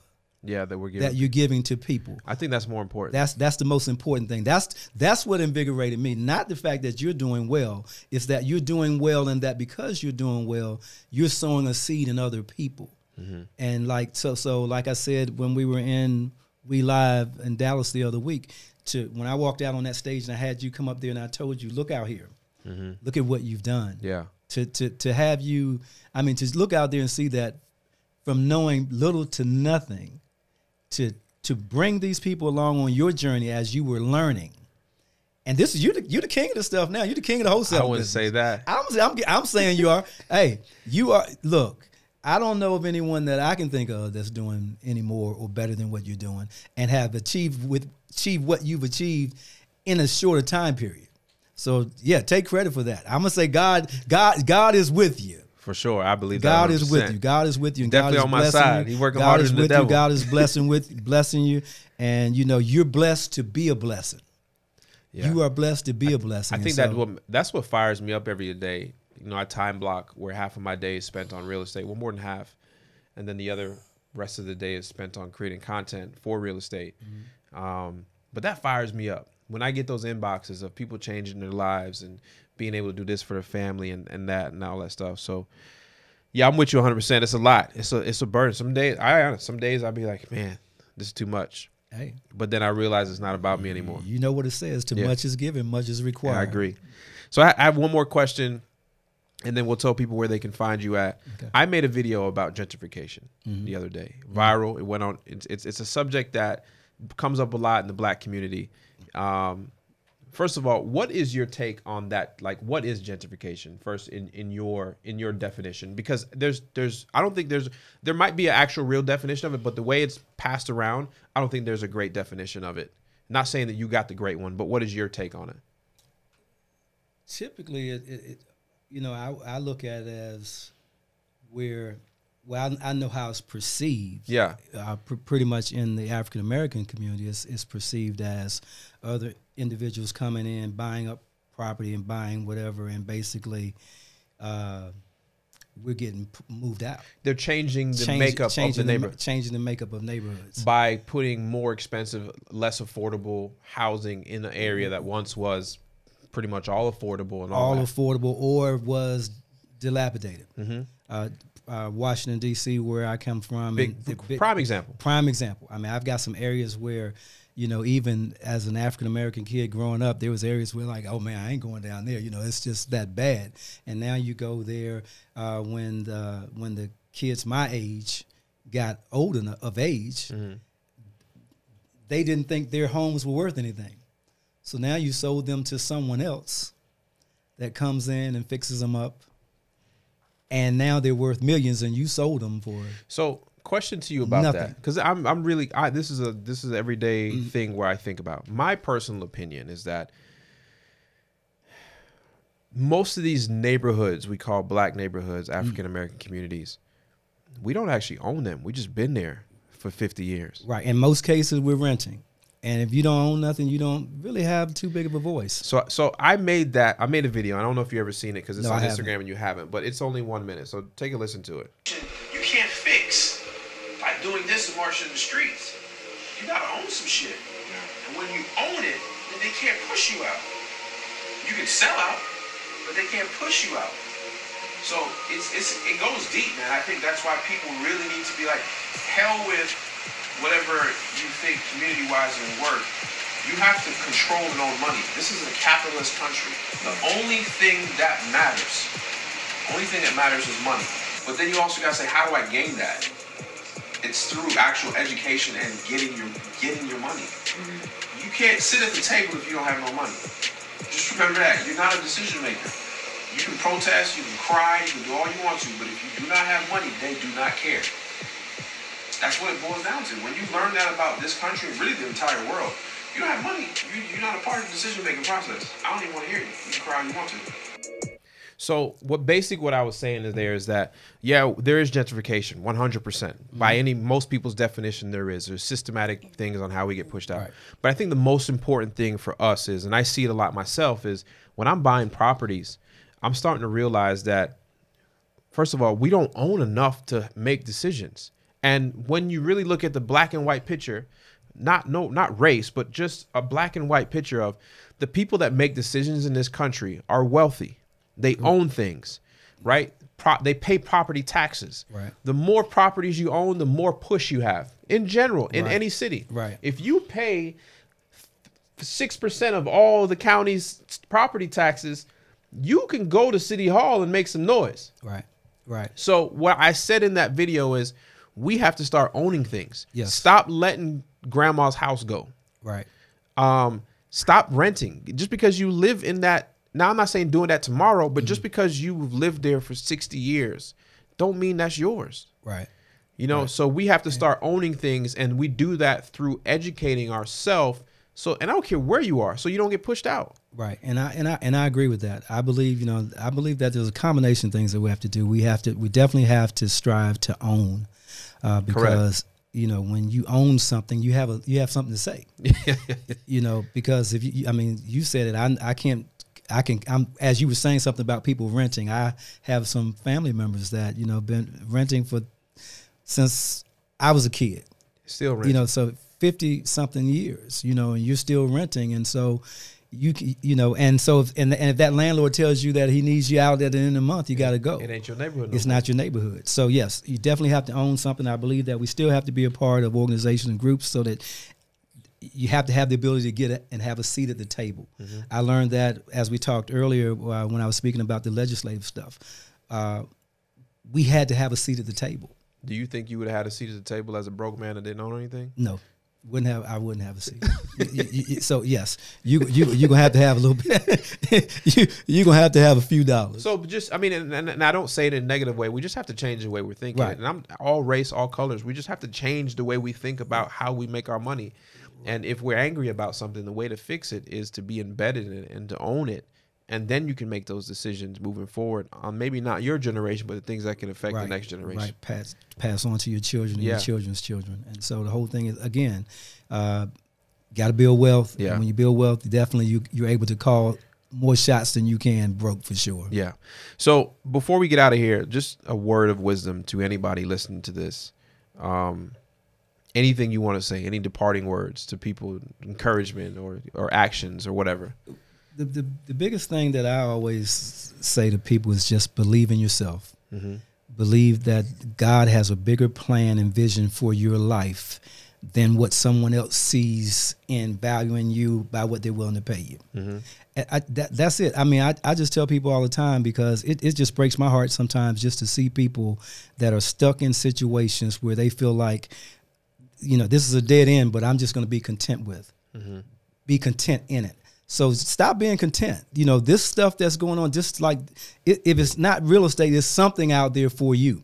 that you're giving to people, I think that's more important. That's the most important thing. That's what invigorated me. Not the fact that you're doing well. It's that you're doing well, and that because you're doing well, you're sowing a seed in other people. And like I said, when we were in We Live in Dallas the other week, when I walked out on that stage and I had you come up there and I told you, look out here, look at what you've done. Yeah. To have you, to look out there and see that from knowing little to nothing, to bring these people along on your journey as you were learning. And this is you're the king of the stuff now. You're the king of the wholesale. I wouldn't say that. I'm saying you are. Hey, you are. Look, I don't know of anyone that I can think of that's doing any more or better than what you're doing and have achieved what you've achieved in a shorter time period. So yeah, take credit for that. I'm gonna say God is with you. For sure, I believe God that 100%. is with you. God is with you. And definitely God is on my side. He's working harder than the devil. God is blessing you, and you're blessed to be a blessing. Yeah. You are blessed to be a blessing. I think that's what fires me up every day. I time block where half of my day is spent on real estate. Well, more than half, and then the other rest of the day is spent on creating content for real estate. But that fires me up when I get those inboxes of people changing their lives and being able to do this for their family and that and all that stuff. So yeah, I'm with you 100%. It's a lot. It's a burden. Some days I'll be like, man, this is too much. Hey, but then I realize it's not about me anymore. You know what it says: too much is given, much is required. Yeah, I agree. So I have one more question, and then we'll tell people where they can find you at. Okay. I made a video about gentrification the other day, viral. It went on. It's a subject that comes up a lot in the Black community. First of all, what is your take on that? Like, what is gentrification first in your definition? Because I don't think there might be an actual real definition of it, but the way it's passed around, I don't think there's a great definition of it. Not saying that you got the great one, but what is your take on it? Typically, I look at it as I know how it's perceived. Yeah. Pretty much in the African American community, it's perceived as other individuals coming in, buying up property and buying whatever, and basically we're getting moved out. They're changing the makeup of the neighborhood. Changing the makeup of neighborhoods. By putting more expensive, less affordable housing in an area that once was pretty much all affordable and all affordable or was dilapidated. Washington, D.C., where I come from. Prime example. Prime example. I've got some areas where, even as an African-American kid growing up, there was areas where like, oh, man, I ain't going down there. It's just that bad. And now you go there when the kids my age got old enough of age, they didn't think their homes were worth anything. So now you sold them to someone else that comes in and fixes them up. And now they're worth millions, and you sold them for. So, question to you about that, because I'm really this is an everyday thing where I think about. My personal opinion is that most of these neighborhoods we call black neighborhoods, African American communities, we don't actually own them. We just been there for 50 years. Right. In most cases, we're renting. And if you don't own nothing, you don't really have too big of a voice. So I made a video. I don't know if you ever seen it because it's on Instagram haven't. and you haven't, but it's only 1 minute. So take a listen to it. You can't fix by doing this and marching in the streets. You gotta own some shit. And when you own it, then they can't push you out. You can sell out, but they can't push you out. So it goes deep, man. I think that's why people really need to be like, hell with whatever you think community-wise will work. You have to control and own money. This is a capitalist country. The only thing that matters is money. But then you also gotta say, how do I gain that? It's through actual education and getting your money. You can't sit at the table if you don't have no money. Just remember that. You're not a decision maker. You can protest, you can cry, you can do all you want to, but if you do not have money, they do not care. That's what it boils down to. When you learn that about this country, and really the entire world, you don't have money. You're not a part of the decision-making process. I don't even want to hear you. You can cry all you want to. So what I was saying is that, yeah, there is gentrification, 100%. By most people's definition, there's systematic things on how we get pushed out. Right. But I think the most important thing for us is, and I see it a lot myself, is when I'm buying properties, I'm starting to realize that, first of all, we don't own enough to make decisions. And when you really look at the black and white picture, not race, but just a black and white picture of the people that make decisions in this country are wealthy. They own things, right? They pay property taxes. Right. The more properties you own, the more push you have in general in any city. Right. If you pay 6% of all the county's property taxes, you can go to City Hall and make some noise. Right. Right. So what I said in that video is we have to start owning things. Yes. Stop letting grandma's house go. Right. Stop renting. Just because you live in that. Now, I'm not saying doing that tomorrow, but just because you've lived there for 60 years, don't mean that's yours. Right. You know, so we have to start owning things, and we do that through educating ourselves. So, and I don't care where you are, so you don't get pushed out. Right. And I agree with that. I believe that there's a combination of things that we have to do. We definitely have to strive to own, because when you own something, you have something to say. Because if you said it, I'm as you were saying something about people renting. I have some family members that been renting since I was a kid. Still renting. So 50 something years. And you're still renting, and so if that landlord tells you that he needs you out at the end of the month, you got to go. It ain't your neighborhood. It's not your neighborhood. So yes, you definitely have to own something. I believe that we still have to be a part of organizations and groups, so that you have to have the ability to get it and have a seat at the table. I learned that as we talked earlier when I was speaking about the legislative stuff. We had to have a seat at the table. Do you think you would have had a seat at the table as a broke man that didn't own anything? No. I wouldn't have a seat. So yes, you're gonna have to have a little bit. You're gonna have to have a few dollars. So and I don't say it in a negative way. We just have to change the way we're thinking. Right. And I'm all race, all colors. We just have to change the way we think about how we make our money. And if we're angry about something, the way to fix it is to be embedded in it and to own it. And then you can make those decisions moving forward on maybe not your generation, but the things that can affect the next generation. Right, pass on to your children and your children's children. And so the whole thing is, again, got to build wealth. Yeah. And when you build wealth, definitely you're able to call more shots than you can broke, for sure. Yeah. So before we get out of here, just a word of wisdom to anybody listening to this. Anything you want to say, any departing words to people, encouragement or actions or whatever. The biggest thing that I always say to people is just believe in yourself. Believe that God has a bigger plan and vision for your life than what someone else sees in valuing you by what they're willing to pay you. That's it. I just tell people all the time, because it just breaks my heart sometimes just to see people that are stuck in situations where they feel like, this is a dead end, but I'm just going to be content with. Be content in it. So stop being content. This stuff that's going on, just like if it's not real estate, there's something out there for you.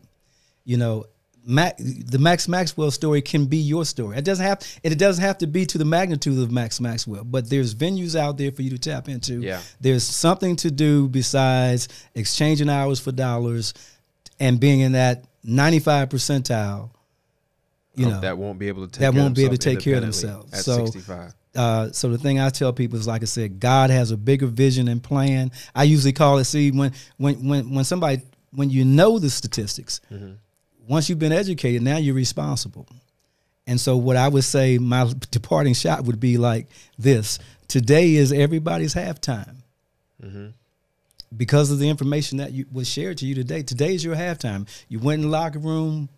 the Max Maxwell story can be your story. It doesn't have to be to the magnitude of Max Maxwell, but there's venues out there for you to tap into. Yeah. There's something to do besides exchanging hours for dollars and being in that 95 percentile. That won't be able to take care of themselves at so 65. So the thing I tell people is, like I said, God has a bigger vision and plan. I usually call it, see, when you know the statistics, once you've been educated, now you're responsible. And so what I would say, my departing shot would be like this: today is everybody's halftime. Because of the information that was shared to you today. Today is your halftime. You went in the locker room,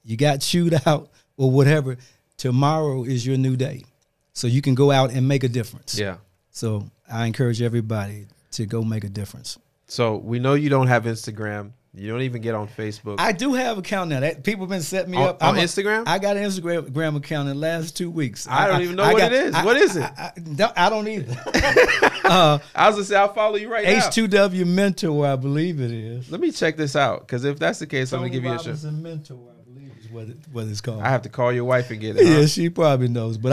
you got chewed out or whatever. Tomorrow is your new day. So you can go out and make a difference. Yeah. So I encourage everybody to go make a difference. So we know you don't have Instagram. You don't even get on Facebook. I do have an account now. People have been setting me up. On Instagram? I got an Instagram account in the last 2 weeks. I don't even know what it is. What is it? I don't either. I was going to say, I'll follow you right now. H2W Mentor, I believe it is. Let me check this out, because if that's the case, I'm going to give you a show. Mentor, I believe is what it's called. I have to call your wife and get it. Yeah, she probably knows. But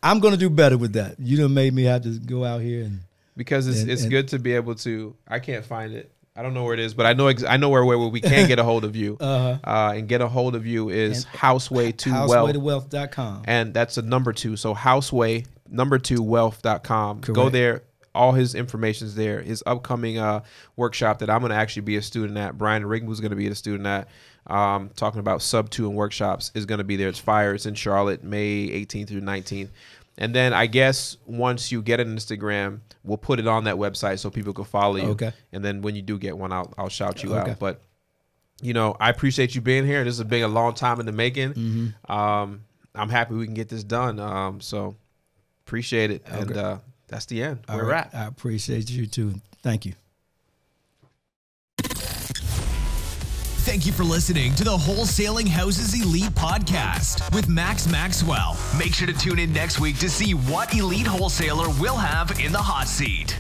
I'm gonna do better with that. You done made me have to go out here and because it's good to be able to. I can't find it. I don't know where it is, but I know where we can get a hold of you. And get a hold of you is houseway2wealth.com. And that's a number 2. So houseway2wealth.com. Go there. All his information's there. His upcoming workshop that I'm going to actually be a student at. Brian Rigg was going to be a student at. Talking about sub 2 and workshops is going to be there. It's fire. It's in Charlotte, May 18th through 19th. And then I guess once you get an Instagram, we'll put it on that website so people can follow you. Okay. And then when you do get one, I'll shout you out. But I appreciate you being here. This has been a long time in the making. I'm happy we can get this done. So appreciate it. Okay. And that's the end. We're at. I appreciate you too. Thank you. Thank you for listening to the Wholesaling Houses Elite podcast with Max Maxwell. Make sure to tune in next week to see what elite wholesaler will have in the hot seat.